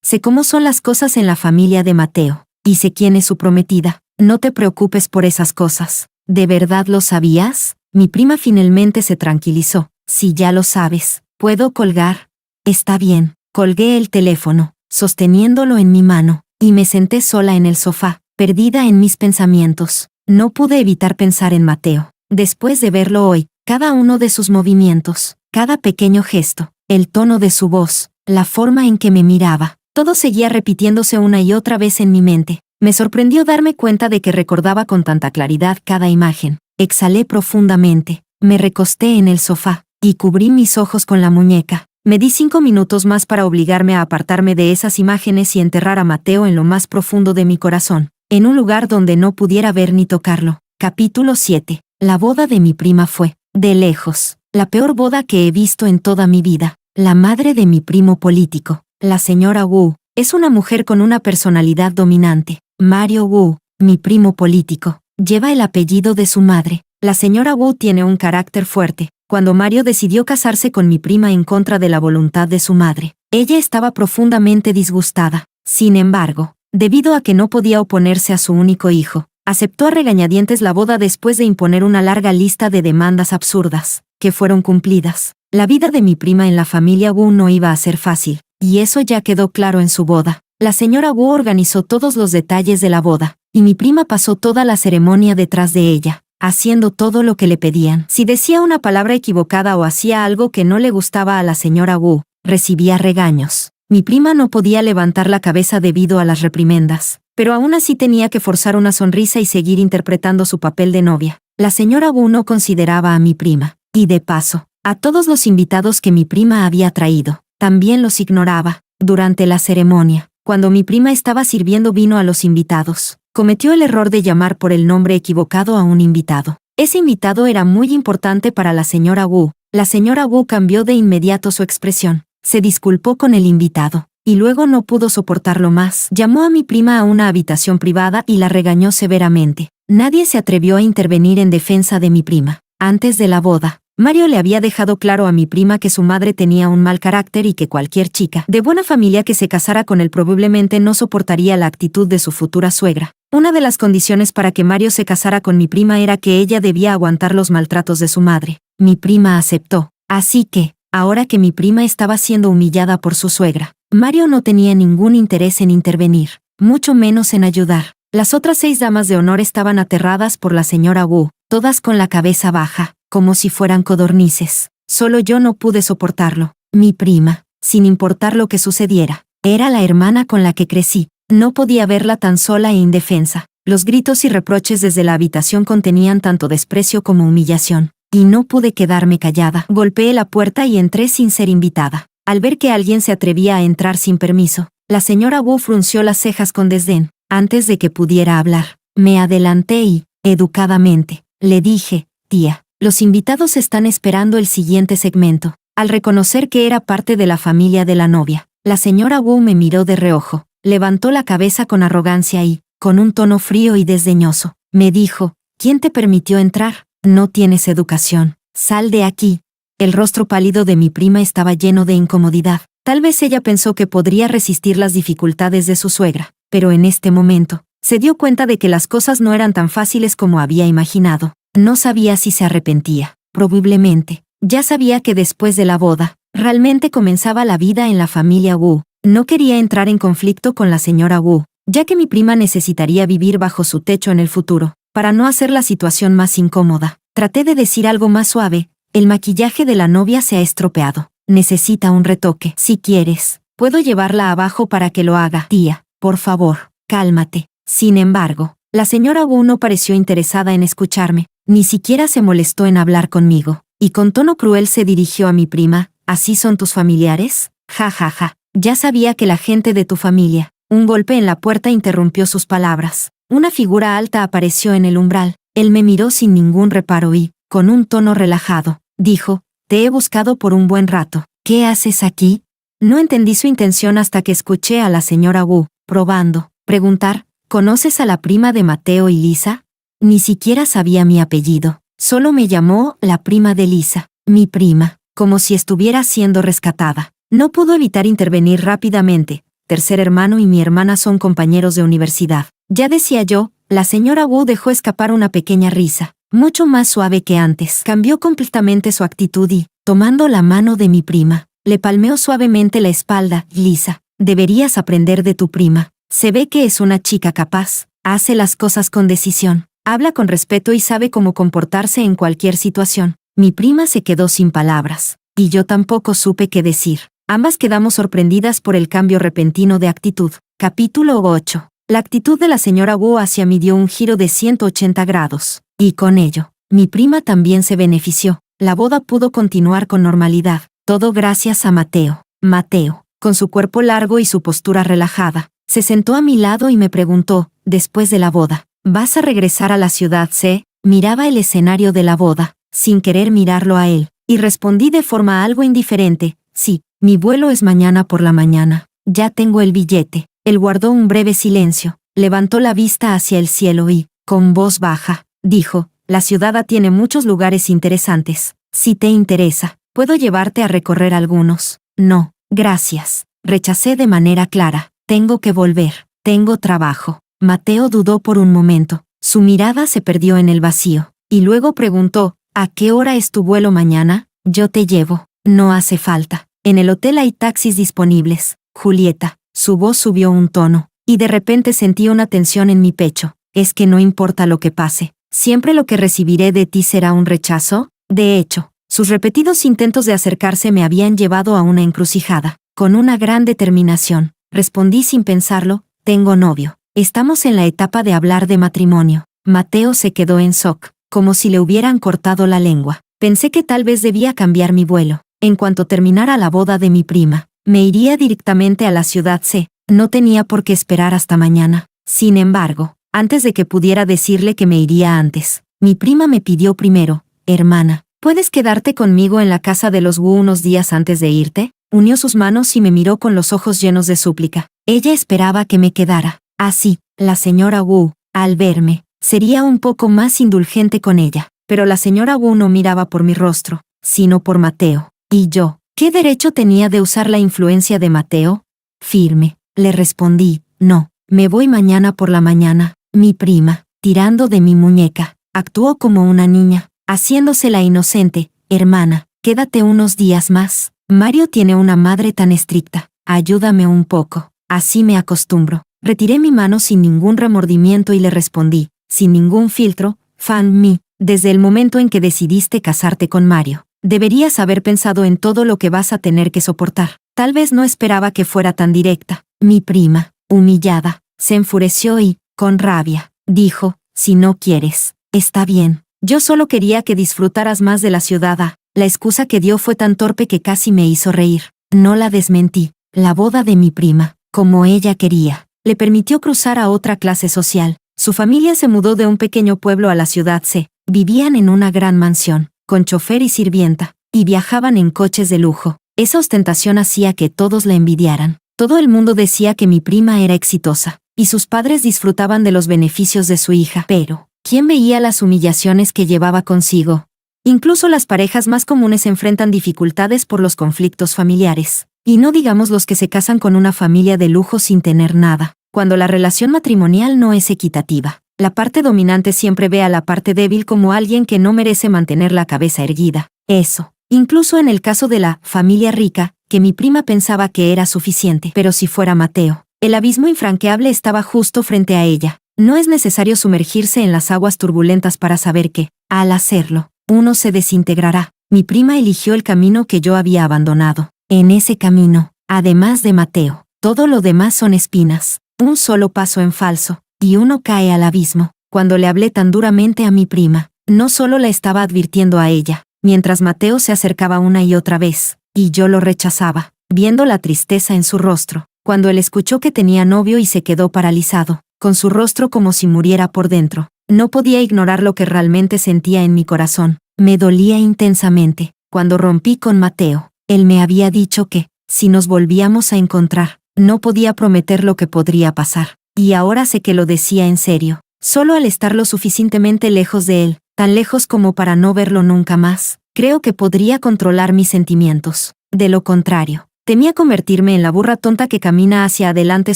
Sé cómo son las cosas en la familia de Mateo. Y sé quién es su prometida. No te preocupes por esas cosas». «¿De verdad lo sabías?» Mi prima finalmente se tranquilizó. «Si ya lo sabes, ¿puedo colgar?» «Está bien». Colgué el teléfono, sosteniéndolo en mi mano, y me senté sola en el sofá, perdida en mis pensamientos. No pude evitar pensar en Mateo. Después de verlo hoy, cada uno de sus movimientos, cada pequeño gesto, el tono de su voz, la forma en que me miraba, todo seguía repitiéndose una y otra vez en mi mente. Me sorprendió darme cuenta de que recordaba con tanta claridad cada imagen. Exhalé profundamente, me recosté en el sofá, y cubrí mis ojos con la muñeca. Me di 5 minutos más para obligarme a apartarme de esas imágenes y enterrar a Mateo en lo más profundo de mi corazón, en un lugar donde no pudiera ver ni tocarlo. Capítulo 7. La boda de mi prima fue, de lejos, la peor boda que he visto en toda mi vida. La madre de mi primo político, la señora Wu, es una mujer con una personalidad dominante. Mario Wu, mi primo político, lleva el apellido de su madre. La señora Wu tiene un carácter fuerte. Cuando Mario decidió casarse con mi prima en contra de la voluntad de su madre, ella estaba profundamente disgustada. Sin embargo, debido a que no podía oponerse a su único hijo, aceptó a regañadientes la boda después de imponer una larga lista de demandas absurdas, que fueron cumplidas. La vida de mi prima en la familia Wu no iba a ser fácil, y eso ya quedó claro en su boda. La señora Wu organizó todos los detalles de la boda, y mi prima pasó toda la ceremonia detrás de ella, haciendo todo lo que le pedían. Si decía una palabra equivocada o hacía algo que no le gustaba a la señora Wu, recibía regaños. Mi prima no podía levantar la cabeza debido a las reprimendas, pero aún así tenía que forzar una sonrisa y seguir interpretando su papel de novia. La señora Wu no consideraba a mi prima, y de paso, a todos los invitados que mi prima había traído. También los ignoraba. Durante la ceremonia, cuando mi prima estaba sirviendo vino a los invitados, cometió el error de llamar por el nombre equivocado a un invitado. Ese invitado era muy importante para la señora Wu. La señora Wu cambió de inmediato su expresión. Se disculpó con el invitado, y luego no pudo soportarlo más. Llamó a mi prima a una habitación privada y la regañó severamente. Nadie se atrevió a intervenir en defensa de mi prima. Antes de la boda, Mario le había dejado claro a mi prima que su madre tenía un mal carácter y que cualquier chica de buena familia que se casara con él probablemente no soportaría la actitud de su futura suegra. Una de las condiciones para que Mario se casara con mi prima era que ella debía aguantar los maltratos de su madre. Mi prima aceptó. Así que, ahora que mi prima estaba siendo humillada por su suegra, Mario no tenía ningún interés en intervenir, mucho menos en ayudar. Las otras 6 damas de honor estaban aterradas por la señora Wu, todas con la cabeza baja, como si fueran codornices. Solo yo no pude soportarlo. Mi prima, sin importar lo que sucediera, era la hermana con la que crecí. No podía verla tan sola e indefensa. Los gritos y reproches desde la habitación contenían tanto desprecio como humillación. Y no pude quedarme callada. Golpeé la puerta y entré sin ser invitada. Al ver que alguien se atrevía a entrar sin permiso, la señora Wu frunció las cejas con desdén. Antes de que pudiera hablar, me adelanté y, educadamente, le dije: tía, los invitados están esperando el siguiente segmento. Al reconocer que era parte de la familia de la novia, la señora Wu me miró de reojo, levantó la cabeza con arrogancia y, con un tono frío y desdeñoso, me dijo: ¿quién te permitió entrar? No tienes educación. Sal de aquí. El rostro pálido de mi prima estaba lleno de incomodidad. Tal vez ella pensó que podría resistir las dificultades de su suegra, pero en este momento, se dio cuenta de que las cosas no eran tan fáciles como había imaginado. No sabía si se arrepentía. Probablemente, ya sabía que después de la boda, realmente comenzaba la vida en la familia Wu. No quería entrar en conflicto con la señora Wu, ya que mi prima necesitaría vivir bajo su techo en el futuro, para no hacer la situación más incómoda. Traté de decir algo más suave: el maquillaje de la novia se ha estropeado. Necesita un retoque. Si quieres, puedo llevarla abajo para que lo haga. Tía, por favor, cálmate. Sin embargo, la señora Wu no pareció interesada en escucharme, ni siquiera se molestó en hablar conmigo, y con tono cruel se dirigió a mi prima: ¿así son tus familiares? Ja ja ja. Ya sabía que la gente de tu familia. Un golpe en la puerta interrumpió sus palabras. Una figura alta apareció en el umbral. Él me miró sin ningún reparo y, con un tono relajado, dijo: te he buscado por un buen rato. ¿Qué haces aquí? No entendí su intención hasta que escuché a la señora Wu, probando, preguntar: ¿conoces a la prima de Mateo y Lisa? Ni siquiera sabía mi apellido. Solo me llamó la prima de Lisa. Mi prima, como si estuviera siendo rescatada. No pudo evitar intervenir rápidamente. Tercer hermano y mi hermana son compañeros de universidad. Ya decía yo. La señora Wu dejó escapar una pequeña risa, mucho más suave que antes. Cambió completamente su actitud y, tomando la mano de mi prima, le palmeó suavemente la espalda. Lisa, deberías aprender de tu prima. Se ve que es una chica capaz, hace las cosas con decisión, habla con respeto y sabe cómo comportarse en cualquier situación. Mi prima se quedó sin palabras, y yo tampoco supe qué decir. Ambas quedamos sorprendidas por el cambio repentino de actitud. Capítulo 8. La actitud de la señora Wu hacia mí dio un giro de 180 grados, y con ello, mi prima también se benefició. La boda pudo continuar con normalidad, todo gracias a Mateo. Mateo, con su cuerpo largo y su postura relajada, se sentó a mi lado y me preguntó: después de la boda, ¿vas a regresar a la ciudad C? Miraba el escenario de la boda, sin querer mirarlo a él, y respondí de forma algo indiferente: sí, mi vuelo es mañana por la mañana, ya tengo el billete. Él guardó un breve silencio, levantó la vista hacia el cielo y, con voz baja, dijo: la ciudad tiene muchos lugares interesantes. Si te interesa, puedo llevarte a recorrer algunos. No, gracias. Rechacé de manera clara. Tengo que volver. Tengo trabajo. Mateo dudó por un momento. Su mirada se perdió en el vacío. Y luego preguntó: ¿a qué hora es tu vuelo mañana? Yo te llevo. No hace falta. En el hotel hay taxis disponibles. Julieta. Su voz subió un tono, y de repente sentí una tensión en mi pecho. ¿Es que no importa lo que pase, siempre lo que recibiré de ti será un rechazo? De hecho, sus repetidos intentos de acercarse me habían llevado a una encrucijada. Con una gran determinación, respondí sin pensarlo: tengo novio. Estamos en la etapa de hablar de matrimonio. Mateo se quedó en shock, como si le hubieran cortado la lengua. Pensé que tal vez debía cambiar mi vuelo. En cuanto terminara la boda de mi prima, me iría directamente a la ciudad C. No tenía por qué esperar hasta mañana. Sin embargo, antes de que pudiera decirle que me iría antes, mi prima me pidió primero: hermana, ¿puedes quedarte conmigo en la casa de los Wu unos días antes de irte? Unió sus manos y me miró con los ojos llenos de súplica. Ella esperaba que me quedara. Así, la señora Wu, al verme, sería un poco más indulgente con ella. Pero la señora Wu no miraba por mi rostro, sino por Mateo. ¿Y yo? ¿Qué derecho tenía de usar la influencia de Mateo? Firme, le respondí: no, me voy mañana por la mañana. Mi prima, tirando de mi muñeca, actuó como una niña, haciéndose la inocente. Hermana, quédate unos días más. Mario tiene una madre tan estricta. Ayúdame un poco. Así me acostumbro. Retiré mi mano sin ningún remordimiento y le respondí, sin ningún filtro: Fan Mi, desde el momento en que decidiste casarte con Mario, deberías haber pensado en todo lo que vas a tener que soportar. Tal vez no esperaba que fuera tan directa. Mi prima, humillada, se enfureció y, con rabia, dijo: si no quieres, está bien. Yo solo quería que disfrutaras más de la ciudad. La excusa que dio fue tan torpe que casi me hizo reír. No la desmentí. La boda de mi prima, como ella quería, le permitió cruzar a otra clase social. Su familia se mudó de un pequeño pueblo a la ciudad C. Vivían en una gran mansión, con chofer y sirvienta, y viajaban en coches de lujo. Esa ostentación hacía que todos la envidiaran. Todo el mundo decía que mi prima era exitosa, y sus padres disfrutaban de los beneficios de su hija. Pero, ¿quién veía las humillaciones que llevaba consigo? Incluso las parejas más comunes enfrentan dificultades por los conflictos familiares. Y no digamos los que se casan con una familia de lujo sin tener nada. Cuando la relación matrimonial no es equitativa, la parte dominante siempre ve a la parte débil como alguien que no merece mantener la cabeza erguida. Eso, incluso en el caso de la familia rica, que mi prima pensaba que era suficiente. Pero si fuera Mateo, el abismo infranqueable estaba justo frente a ella. No es necesario sumergirse en las aguas turbulentas para saber que, al hacerlo, uno se desintegrará. Mi prima eligió el camino que yo había abandonado. En ese camino, además de Mateo, todo lo demás son espinas. Un solo paso en falso, y uno cae al abismo. Cuando le hablé tan duramente a mi prima, no solo la estaba advirtiendo a ella, mientras Mateo se acercaba una y otra vez, y yo lo rechazaba, viendo la tristeza en su rostro, cuando él escuchó que tenía novio y se quedó paralizado, con su rostro como si muriera por dentro. No podía ignorar lo que realmente sentía en mi corazón. Me dolía intensamente. Cuando rompí con Mateo, él me había dicho que, si nos volvíamos a encontrar, no podía prometer lo que podría pasar. Y ahora sé que lo decía en serio. Solo al estar lo suficientemente lejos de él, tan lejos como para no verlo nunca más, creo que podría controlar mis sentimientos. De lo contrario, temía convertirme en la burra tonta que camina hacia adelante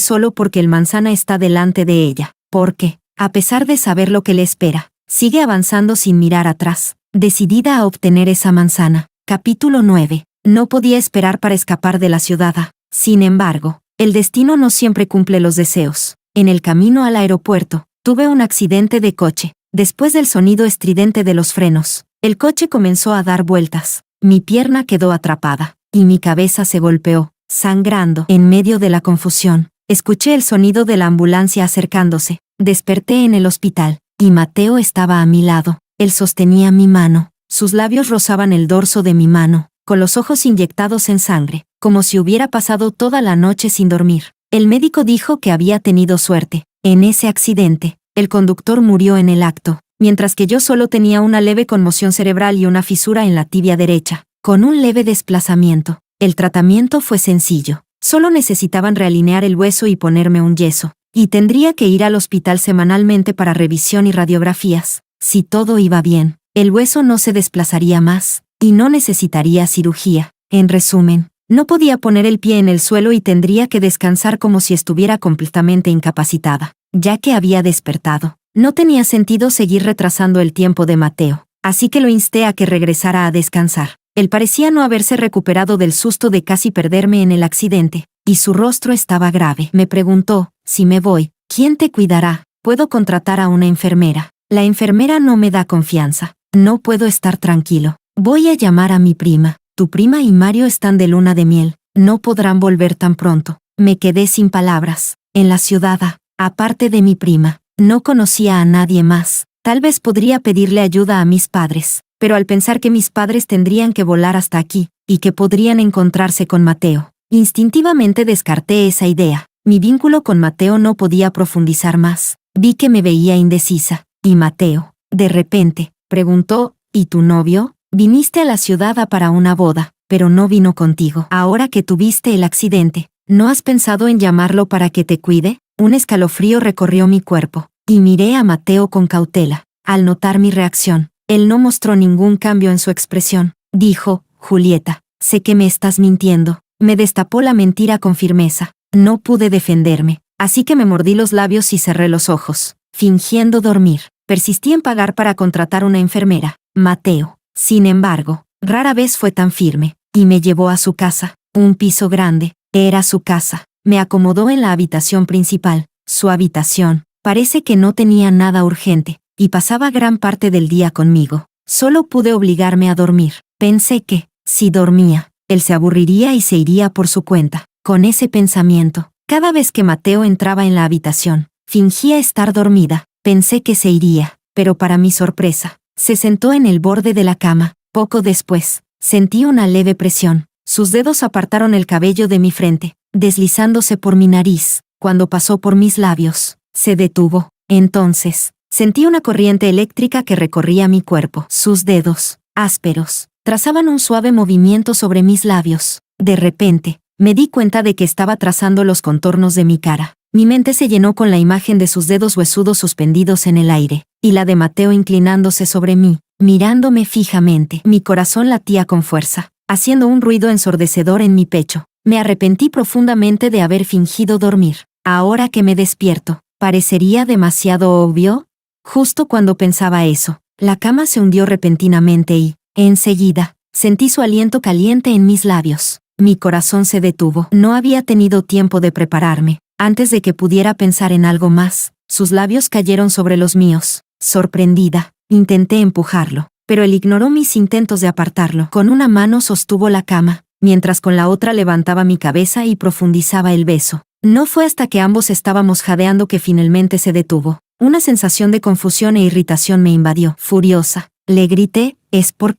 solo porque el manzana está delante de ella. Porque, a pesar de saber lo que le espera, sigue avanzando sin mirar atrás, decidida a obtener esa manzana. Capítulo 9. No podía esperar para escapar de la ciudad. Sin embargo, el destino no siempre cumple los deseos. En el camino al aeropuerto, tuve un accidente de coche. Después del sonido estridente de los frenos, el coche comenzó a dar vueltas. Mi pierna quedó atrapada, y mi cabeza se golpeó, sangrando. En medio de la confusión, escuché el sonido de la ambulancia acercándose. Desperté en el hospital, y Mateo estaba a mi lado. Él sostenía mi mano, sus labios rozaban el dorso de mi mano, con los ojos inyectados en sangre, como si hubiera pasado toda la noche sin dormir. El médico dijo que había tenido suerte. En ese accidente, el conductor murió en el acto, mientras que yo solo tenía una leve conmoción cerebral y una fisura en la tibia derecha, con un leve desplazamiento. El tratamiento fue sencillo. Solo necesitaban realinear el hueso y ponerme un yeso, y tendría que ir al hospital semanalmente para revisión y radiografías. Si todo iba bien, el hueso no se desplazaría más, y no necesitaría cirugía. En resumen, no podía poner el pie en el suelo y tendría que descansar como si estuviera completamente incapacitada, ya que había despertado. No tenía sentido seguir retrasando el tiempo de Mateo, así que lo insté a que regresara a descansar. Él parecía no haberse recuperado del susto de casi perderme en el accidente, y su rostro estaba grave. Me preguntó: si me voy, ¿quién te cuidará? Puedo contratar a una enfermera. La enfermera no me da confianza. No puedo estar tranquilo. Voy a llamar a mi prima. Tu prima y Mario están de luna de miel. No podrán volver tan pronto. Me quedé sin palabras. En la ciudad, aparte de mi prima, no conocía a nadie más. Tal vez podría pedirle ayuda a mis padres, pero al pensar que mis padres tendrían que volar hasta aquí, y que podrían encontrarse con Mateo, instintivamente descarté esa idea. Mi vínculo con Mateo no podía profundizar más. Vi que me veía indecisa. ¿Y Mateo? De repente, preguntó, ¿y tu novio? Viniste a la ciudad para una boda, pero no vino contigo. Ahora que tuviste el accidente, ¿no has pensado en llamarlo para que te cuide? Un escalofrío recorrió mi cuerpo, y miré a Mateo con cautela. Al notar mi reacción, él no mostró ningún cambio en su expresión. Dijo, Julieta, sé que me estás mintiendo. Me destapó la mentira con firmeza. No pude defenderme, así que me mordí los labios y cerré los ojos, fingiendo dormir. Persistí en pagar para contratar una enfermera. Mateo, sin embargo, rara vez fue tan firme, y me llevó a su casa. Un piso grande, era su casa. Me acomodó en la habitación principal. Su habitación, parece que no tenía nada urgente, y pasaba gran parte del día conmigo. Solo pude obligarme a dormir. Pensé que, si dormía, él se aburriría y se iría por su cuenta. Con ese pensamiento, cada vez que Mateo entraba en la habitación, fingía estar dormida. Pensé que se iría, pero para mi sorpresa, se sentó en el borde de la cama. Poco después, sentí una leve presión. Sus dedos apartaron el cabello de mi frente, deslizándose por mi nariz. Cuando pasó por mis labios, se detuvo. Entonces, sentí una corriente eléctrica que recorría mi cuerpo. Sus dedos, ásperos, trazaban un suave movimiento sobre mis labios. De repente, me di cuenta de que estaba trazando los contornos de mi cara. Mi mente se llenó con la imagen de sus dedos huesudos suspendidos en el aire, y la de Mateo inclinándose sobre mí, mirándome fijamente. Mi corazón latía con fuerza, haciendo un ruido ensordecedor en mi pecho. Me arrepentí profundamente de haber fingido dormir. Ahora que me despierto, ¿parecería demasiado obvio? Justo cuando pensaba eso, la cama se hundió repentinamente y, enseguida, sentí su aliento caliente en mis labios. Mi corazón se detuvo. No había tenido tiempo de prepararme. Antes de que pudiera pensar en algo más, sus labios cayeron sobre los míos. Sorprendida, intenté empujarlo, pero él ignoró mis intentos de apartarlo. Con una mano sostuvo la cama, mientras con la otra levantaba mi cabeza y profundizaba el beso. No fue hasta que ambos estábamos jadeando que finalmente se detuvo. Una sensación de confusión e irritación me invadió. Furiosa, le grité, ¿por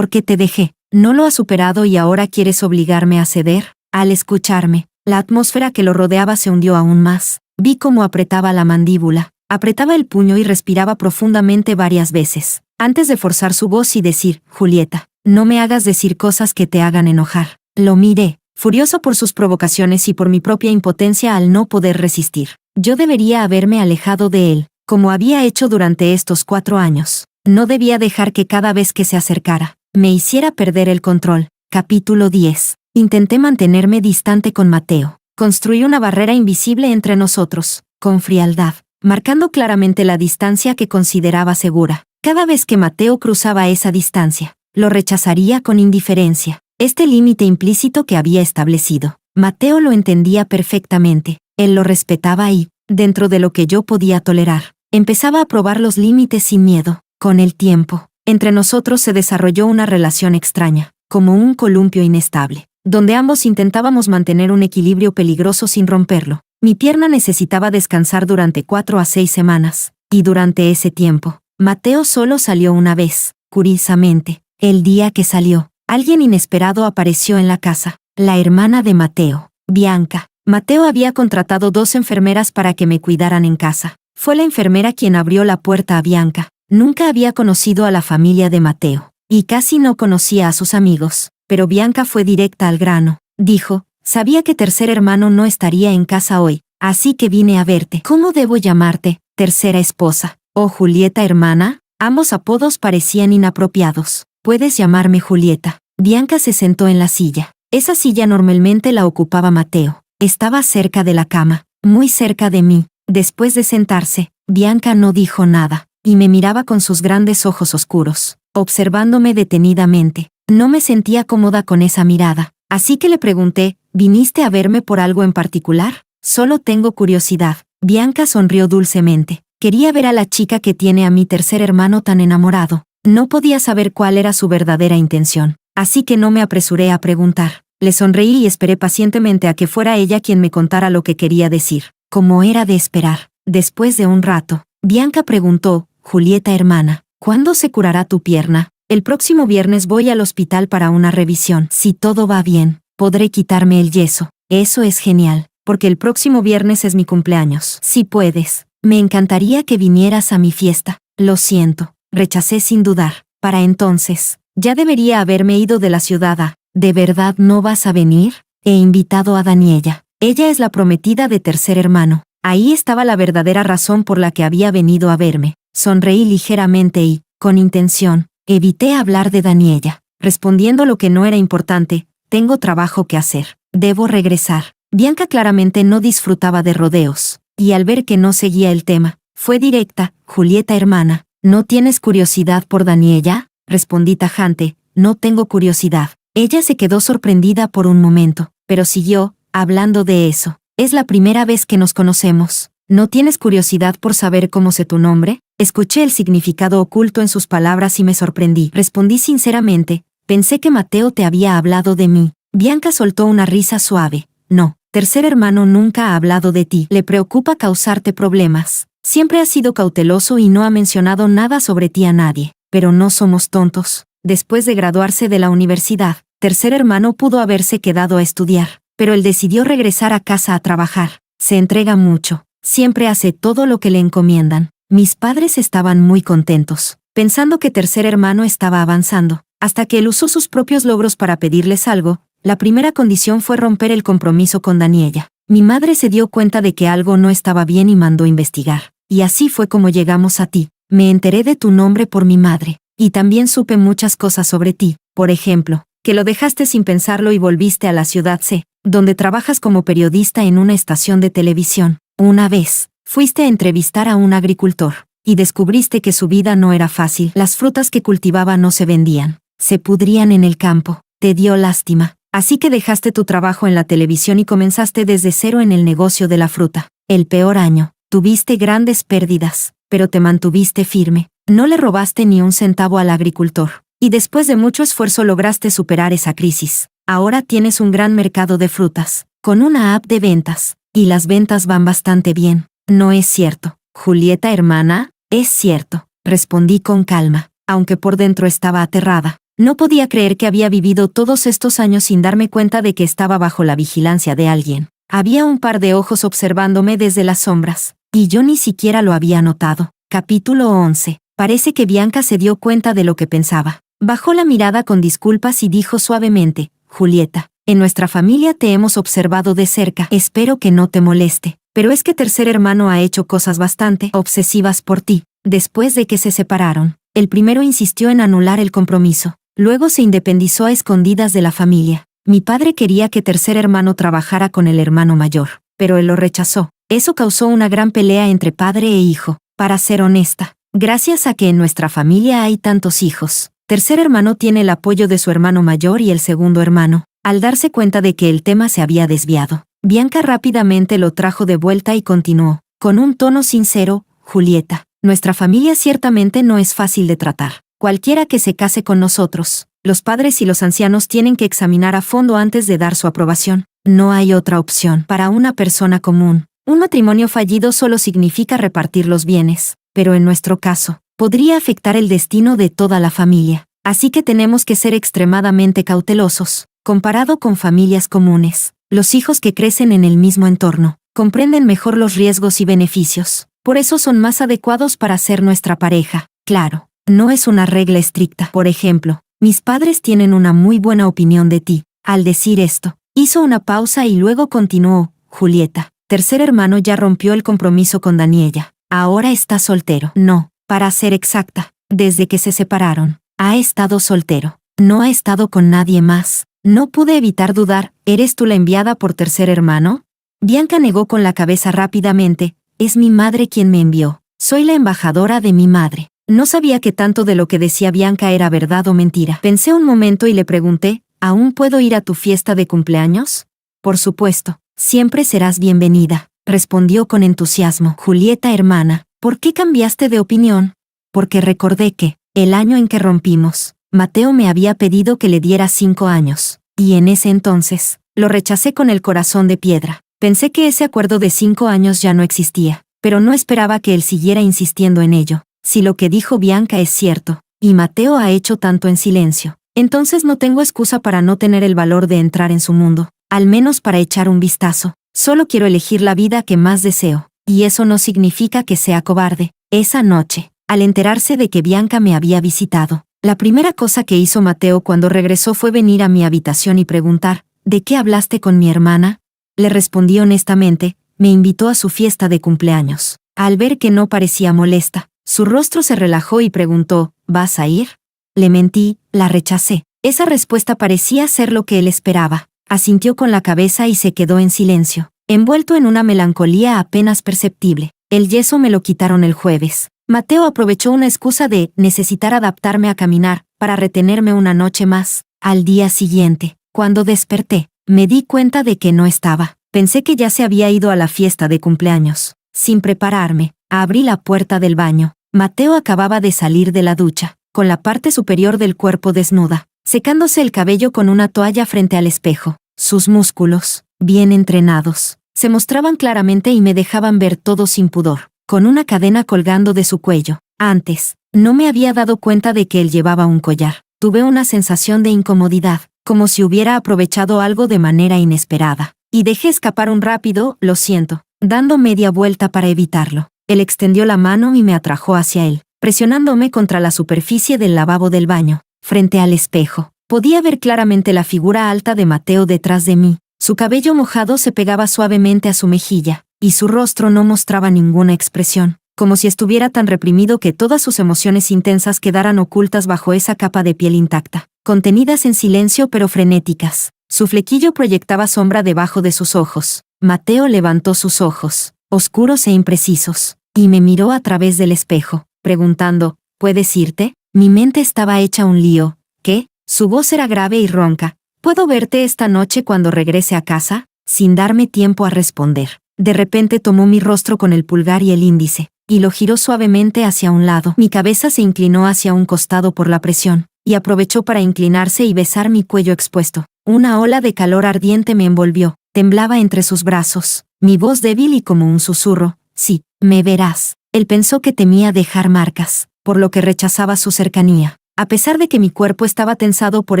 qué te dejé? ¿No lo has superado y ahora quieres obligarme a ceder? Al escucharme, la atmósfera que lo rodeaba se hundió aún más. Vi cómo apretaba la mandíbula, apretaba el puño y respiraba profundamente varias veces, antes de forzar su voz y decir, Julieta, no me hagas decir cosas que te hagan enojar. Lo miré, furioso por sus provocaciones y por mi propia impotencia al no poder resistir. Yo debería haberme alejado de él, como había hecho durante estos 4 años. No debía dejar que cada vez que se acercara, me hiciera perder el control. Capítulo 10. Intenté mantenerme distante con Mateo. Construí una barrera invisible entre nosotros, con frialdad, marcando claramente la distancia que consideraba segura. Cada vez que Mateo cruzaba esa distancia, lo rechazaría con indiferencia. Este límite implícito que había establecido, Mateo lo entendía perfectamente. Él lo respetaba y, dentro de lo que yo podía tolerar, empezaba a probar los límites sin miedo. Con el tiempo, entre nosotros se desarrolló una relación extraña, como un columpio inestable, donde ambos intentábamos mantener un equilibrio peligroso sin romperlo. Mi pierna necesitaba descansar durante 4 a 6 semanas, y durante ese tiempo, Mateo solo salió una vez. Curiosamente, el día que salió, alguien inesperado apareció en la casa, la hermana de Mateo, Bianca. Mateo había contratado 2 enfermeras para que me cuidaran en casa. Fue la enfermera quien abrió la puerta a Bianca. Nunca había conocido a la familia de Mateo, y casi no conocía a sus amigos, pero Bianca fue directa al grano. Dijo, sabía que tercer hermano no estaría en casa hoy, así que vine a verte. ¿Cómo debo llamarte? ¿Tercera esposa? ¿O Julieta hermana? Ambos apodos parecían inapropiados. Puedes llamarme Julieta. Bianca se sentó en la silla. Esa silla normalmente la ocupaba Mateo. Estaba cerca de la cama, muy cerca de mí. Después de sentarse, Bianca no dijo nada, y me miraba con sus grandes ojos oscuros, observándome detenidamente. No me sentía cómoda con esa mirada, así que le pregunté, ¿viniste a verme por algo en particular? Solo tengo curiosidad. Bianca sonrió dulcemente. Quería ver a la chica que tiene a mi tercer hermano tan enamorado. No podía saber cuál era su verdadera intención, así que no me apresuré a preguntar. Le sonreí y esperé pacientemente a que fuera ella quien me contara lo que quería decir. Como era de esperar, después de un rato, Bianca preguntó, Julieta hermana, ¿cuándo se curará tu pierna? El próximo viernes voy al hospital para una revisión. Si todo va bien, podré quitarme el yeso. Eso es genial, porque el próximo viernes es mi cumpleaños. Si puedes, me encantaría que vinieras a mi fiesta. Lo siento, rechacé sin dudar. Para entonces, ya debería haberme ido de la ciudad. ¿De verdad no vas a venir? He invitado a Daniela. Ella es la prometida de tercer hermano. Ahí estaba la verdadera razón por la que había venido a verme. Sonreí ligeramente y, con intención, evité hablar de Daniela, respondiendo lo que no era importante. Tengo trabajo que hacer. Debo regresar. Bianca claramente no disfrutaba de rodeos, y al ver que no seguía el tema, fue directa. Julieta hermana, ¿no tienes curiosidad por Daniela? Respondí tajante, no tengo curiosidad. Ella se quedó sorprendida por un momento, pero siguió, hablando de eso. Es la primera vez que nos conocemos. ¿No tienes curiosidad por saber cómo sé tu nombre? Escuché el significado oculto en sus palabras y me sorprendí. Respondí sinceramente, pensé que Mateo te había hablado de mí. Bianca soltó una risa suave. No, tercer hermano nunca ha hablado de ti. Le preocupa causarte problemas. Siempre ha sido cauteloso y no ha mencionado nada sobre ti a nadie. Pero no somos tontos. Después de graduarse de la universidad, tercer hermano pudo haberse quedado a estudiar, pero él decidió regresar a casa a trabajar. Se entrega mucho. Siempre hace todo lo que le encomiendan. Mis padres estaban muy contentos, pensando que tercer hermano estaba avanzando, hasta que él usó sus propios logros para pedirles algo. La primera condición fue romper el compromiso con Daniela. Mi madre se dio cuenta de que algo no estaba bien y mandó investigar. Y así fue como llegamos a ti. Me enteré de tu nombre por mi madre. Y también supe muchas cosas sobre ti. Por ejemplo, que lo dejaste sin pensarlo y volviste a la ciudad C, donde trabajas como periodista en una estación de televisión. Una vez, fuiste a entrevistar a un agricultor, y descubriste que su vida no era fácil. Las frutas que cultivaba no se vendían, se pudrían en el campo. Te dio lástima, así que dejaste tu trabajo en la televisión y comenzaste desde cero en el negocio de la fruta. El peor año, tuviste grandes pérdidas, pero te mantuviste firme. No le robaste ni un centavo al agricultor, y después de mucho esfuerzo lograste superar esa crisis. Ahora tienes un gran mercado de frutas, con una app de ventas, y las ventas van bastante bien. No es cierto, Julieta hermana, es cierto, respondí con calma, aunque por dentro estaba aterrada. No podía creer que había vivido todos estos años sin darme cuenta de que estaba bajo la vigilancia de alguien. Había un par de ojos observándome desde las sombras, y yo ni siquiera lo había notado. Capítulo 11. Parece que Bianca se dio cuenta de lo que pensaba. Bajó la mirada con disculpas y dijo suavemente, Julieta, en nuestra familia te hemos observado de cerca. Espero que no te moleste, pero es que tercer hermano ha hecho cosas bastante obsesivas por ti. Después de que se separaron, el primero insistió en anular el compromiso. Luego se independizó a escondidas de la familia. Mi padre quería que tercer hermano trabajara con el hermano mayor, pero él lo rechazó. Eso causó una gran pelea entre padre e hijo. Para ser honesta, gracias a que en nuestra familia hay tantos hijos, tercer hermano tiene el apoyo de su hermano mayor y el segundo hermano. Al darse cuenta de que el tema se había desviado, Bianca rápidamente lo trajo de vuelta y continuó, con un tono sincero, Julieta, nuestra familia ciertamente no es fácil de tratar. Cualquiera que se case con nosotros, los padres y los ancianos tienen que examinar a fondo antes de dar su aprobación. No hay otra opción para una persona común. Un matrimonio fallido solo significa repartir los bienes, pero en nuestro caso, podría afectar el destino de toda la familia. Así que tenemos que ser extremadamente cautelosos. Comparado con familias comunes, los hijos que crecen en el mismo entorno comprenden mejor los riesgos y beneficios. Por eso son más adecuados para ser nuestra pareja. Claro, no es una regla estricta. Por ejemplo, mis padres tienen una muy buena opinión de ti. Al decir esto, hizo una pausa y luego continuó, Julieta. Tercer hermano ya rompió el compromiso con Daniela. Ahora está soltero. No, para ser exacta, desde que se separaron, ha estado soltero. No ha estado con nadie más. No pude evitar dudar, ¿eres tú la enviada por tercer hermano? Bianca negó con la cabeza rápidamente, es mi madre quien me envió. Soy la embajadora de mi madre. No sabía que tanto de lo que decía Bianca era verdad o mentira. Pensé un momento y le pregunté, ¿aún puedo ir a tu fiesta de cumpleaños? Por supuesto. Siempre serás bienvenida, respondió con entusiasmo. Julieta hermana, ¿por qué cambiaste de opinión? Porque recordé que, el año en que rompimos, Mateo me había pedido que le diera 5 años, y en ese entonces, lo rechacé con el corazón de piedra. Pensé que ese acuerdo de 5 años ya no existía, pero no esperaba que él siguiera insistiendo en ello. Si lo que dijo Bianca es cierto, y Mateo ha hecho tanto en silencio. Entonces no tengo excusa para no tener el valor de entrar en su mundo, al menos para echar un vistazo. Solo quiero elegir la vida que más deseo, y eso no significa que sea cobarde. Esa noche, al enterarse de que Bianca me había visitado, la primera cosa que hizo Mateo cuando regresó fue venir a mi habitación y preguntar, ¿de qué hablaste con mi hermana? Le respondí honestamente, me invitó a su fiesta de cumpleaños. Al ver que no parecía molesta, su rostro se relajó y preguntó, ¿vas a ir? Le mentí, la rechacé. Esa respuesta parecía ser lo que él esperaba. Asintió con la cabeza y se quedó en silencio, envuelto en una melancolía apenas perceptible. El yeso me lo quitaron el jueves. Mateo aprovechó una excusa de necesitar adaptarme a caminar, para retenerme una noche más. Al día siguiente, cuando desperté, me di cuenta de que no estaba. Pensé que ya se había ido a la fiesta de cumpleaños. Sin prepararme, abrí la puerta del baño. Mateo acababa de salir de la ducha, con la parte superior del cuerpo desnuda, secándose el cabello con una toalla frente al espejo. Sus músculos, bien entrenados, se mostraban claramente y me dejaban ver todo sin pudor, con una cadena colgando de su cuello. Antes, no me había dado cuenta de que él llevaba un collar. Tuve una sensación de incomodidad, como si hubiera aprovechado algo de manera inesperada, y dejé escapar un rápido, lo siento, dando media vuelta para evitarlo. Él extendió la mano y me atrajo hacia él, presionándome contra la superficie del lavabo del baño, frente al espejo. Podía ver claramente la figura alta de Mateo detrás de mí. Su cabello mojado se pegaba suavemente a su mejilla, y su rostro no mostraba ninguna expresión, como si estuviera tan reprimido que todas sus emociones intensas quedaran ocultas bajo esa capa de piel intacta, contenidas en silencio pero frenéticas. Su flequillo proyectaba sombra debajo de sus ojos. Mateo levantó sus ojos, oscuros e imprecisos, y me miró a través del espejo, preguntando, ¿puedes irte? Mi mente estaba hecha un lío. ¿Qué? Su voz era grave y ronca. ¿Puedo verte esta noche cuando regrese a casa? Sin darme tiempo a responder. De repente tomó mi rostro con el pulgar y el índice, y lo giró suavemente hacia un lado. Mi cabeza se inclinó hacia un costado por la presión, y aprovechó para inclinarse y besar mi cuello expuesto. Una ola de calor ardiente me envolvió. Temblaba entre sus brazos, mi voz débil y como un susurro. Sí, me verás. Él pensó que temía dejar marcas, por lo que rechazaba su cercanía. A pesar de que mi cuerpo estaba tensado por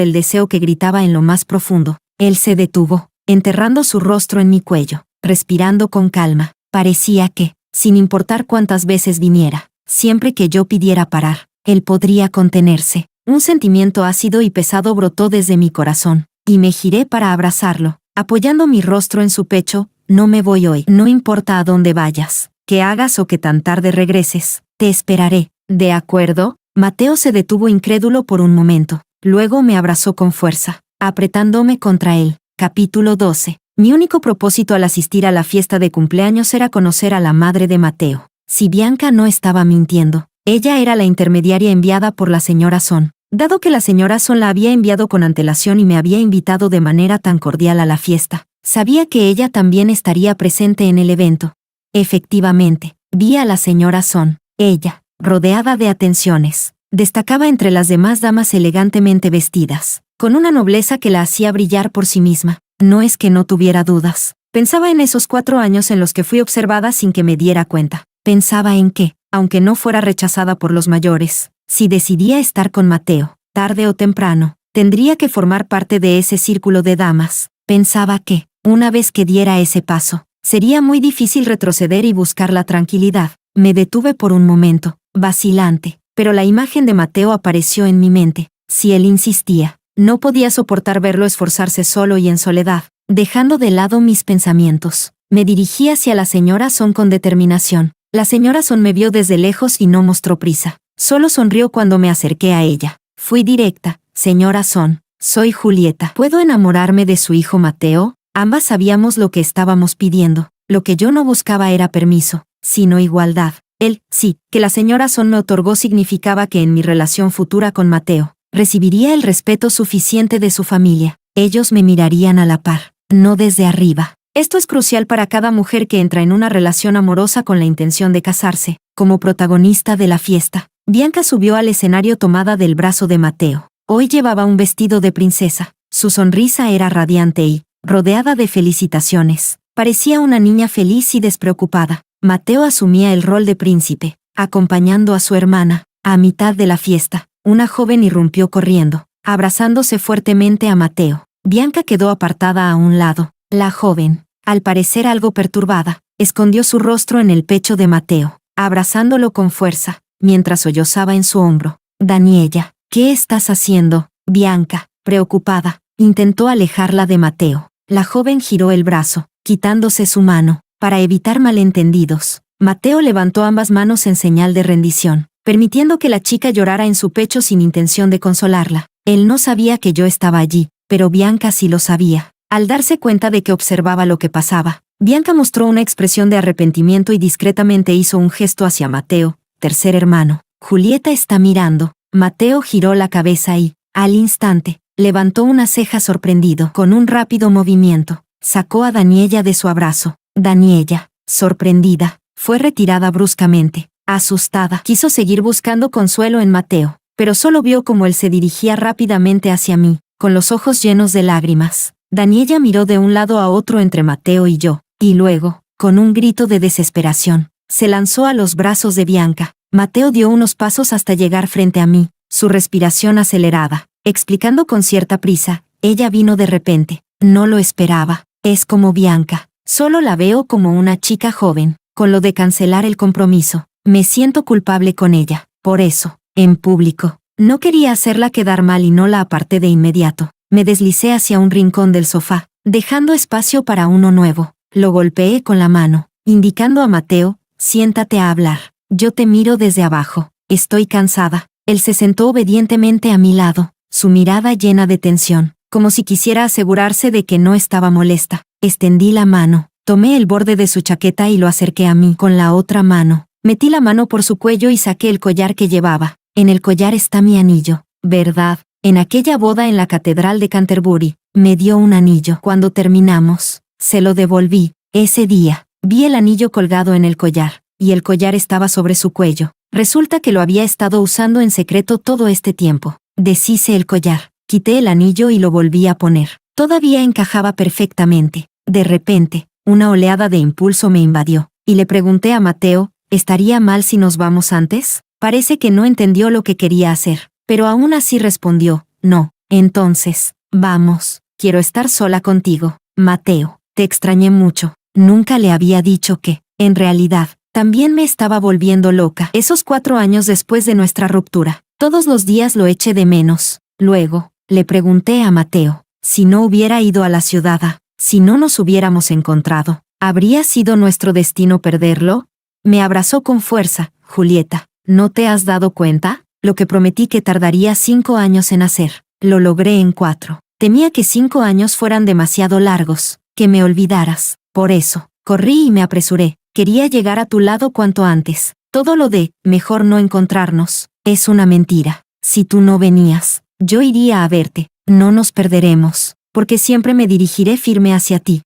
el deseo que gritaba en lo más profundo, él se detuvo, enterrando su rostro en mi cuello, respirando con calma. Parecía que, sin importar cuántas veces viniera, siempre que yo pidiera parar, él podría contenerse. Un sentimiento ácido y pesado brotó desde mi corazón, y me giré para abrazarlo, apoyando mi rostro en su pecho. No me voy hoy. No importa a dónde vayas, que hagas o que tan tarde regreses, te esperaré. ¿De acuerdo? Mateo se detuvo incrédulo por un momento, luego me abrazó con fuerza, apretándome contra él. Capítulo 12. Mi único propósito al asistir a la fiesta de cumpleaños era conocer a la madre de Mateo. Si Bianca no estaba mintiendo, ella era la intermediaria enviada por la señora Son. Dado que la señora Son la había enviado con antelación y me había invitado de manera tan cordial a la fiesta, sabía que ella también estaría presente en el evento. Efectivamente, vi a la señora Son. Ella, rodeada de atenciones, destacaba entre las demás damas elegantemente vestidas, con una nobleza que la hacía brillar por sí misma. No es que no tuviera dudas. Pensaba en esos 4 años en los que fui observada sin que me diera cuenta. Pensaba en que, aunque no fuera rechazada por los mayores, si decidía estar con Mateo, tarde o temprano, tendría que formar parte de ese círculo de damas. Pensaba que, una vez que diera ese paso, sería muy difícil retroceder y buscar la tranquilidad. Me detuve por un momento, vacilante, pero la imagen de Mateo apareció en mi mente. Si él insistía, no podía soportar verlo esforzarse solo y en soledad. Dejando de lado mis pensamientos, me dirigí hacia la señora Son con determinación. La señora Son me vio desde lejos y no mostró prisa. Solo sonrió cuando me acerqué a ella. Fui directa. Señora Son, soy Julieta. ¿Puedo enamorarme de su hijo Mateo? Ambas sabíamos lo que estábamos pidiendo. Lo que yo no buscaba era permiso, sino igualdad. El sí que la señora Son me otorgó significaba que en mi relación futura con Mateo, recibiría el respeto suficiente de su familia. Ellos me mirarían a la par, no desde arriba. Esto es crucial para cada mujer que entra en una relación amorosa con la intención de casarse. Como protagonista de la fiesta, Bianca subió al escenario tomada del brazo de Mateo. Hoy llevaba un vestido de princesa. Su sonrisa era radiante y, rodeada de felicitaciones, parecía una niña feliz y despreocupada. Mateo asumía el rol de príncipe, acompañando a su hermana. A mitad de la fiesta, Una joven irrumpió corriendo, abrazándose fuertemente a Mateo. Bianca quedó apartada a un lado. La joven, al parecer algo perturbada, escondió su rostro en el pecho de Mateo, abrazándolo con fuerza, mientras sollozaba en su hombro. Daniela, ¿qué estás haciendo? Bianca, preocupada, intentó alejarla de Mateo. La joven giró el brazo, quitándose su mano, para evitar malentendidos. Mateo levantó ambas manos en señal de rendición, permitiendo que la chica llorara en su pecho sin intención de consolarla. Él no sabía que yo estaba allí, pero Bianca sí lo sabía. Al darse cuenta de que observaba lo que pasaba, Bianca mostró una expresión de arrepentimiento y discretamente hizo un gesto hacia Mateo, tercer hermano. Julieta está mirando. Mateo giró la cabeza y, al instante, levantó una ceja sorprendido. Con un rápido movimiento, sacó a Daniela de su abrazo. Daniela, sorprendida, fue retirada bruscamente. Asustada, quiso seguir buscando consuelo en Mateo, pero solo vio cómo él se dirigía rápidamente hacia mí, con los ojos llenos de lágrimas. Daniela miró de un lado a otro entre Mateo y yo, y luego, con un grito de desesperación, se lanzó a los brazos de Bianca. Mateo dio unos pasos hasta llegar frente a mí, su respiración acelerada, explicando con cierta prisa. Ella vino de repente, no lo esperaba, es como Bianca, solo la veo como una chica joven. Con lo de cancelar el compromiso, me siento culpable con ella, por eso, en público, no quería hacerla quedar mal y no la aparté de inmediato. Me deslicé hacia un rincón del sofá, dejando espacio para uno nuevo. Lo golpeé con la mano, indicando a Mateo, siéntate a hablar. Yo te miro desde abajo, estoy cansada. Él se sentó obedientemente a mi lado, su mirada llena de tensión, como si quisiera asegurarse de que no estaba molesta. Extendí la mano, tomé el borde de su chaqueta y lo acerqué a mí con la otra mano. Metí la mano por su cuello y saqué el collar que llevaba. En el collar está mi anillo, ¿verdad? En aquella boda en la Catedral de Canterbury, me dio un anillo. Cuando terminamos, se lo devolví. Ese día, vi el anillo colgado en el collar, y el collar estaba sobre su cuello. Resulta que lo había estado usando en secreto todo este tiempo. Deshice el collar, quité el anillo y lo volví a poner. Todavía encajaba perfectamente. De repente, una oleada de impulso me invadió, y le pregunté a Mateo, ¿estaría mal si nos vamos antes? Parece que no entendió lo que quería hacer. Pero aún así respondió, no. Entonces, vamos, quiero estar sola contigo. Mateo, te extrañé mucho. Nunca le había dicho que, en realidad, también me estaba volviendo loca. Esos 4 años después de nuestra ruptura, todos los días lo eché de menos. Luego, le pregunté a Mateo, si no hubiera ido a la ciudad, si no nos hubiéramos encontrado, ¿habría sido nuestro destino perderlo? Me abrazó con fuerza. Julieta, ¿no te has dado cuenta? Lo que prometí que tardaría 5 años en hacer, lo logré en 4. Temía que 5 años fueran demasiado largos, que me olvidaras. Por eso, corrí y me apresuré. Quería llegar a tu lado cuanto antes. Todo lo de, mejor no encontrarnos, es una mentira. Si tú no venías, yo iría a verte. No nos perderemos, porque siempre me dirigiré firme hacia ti.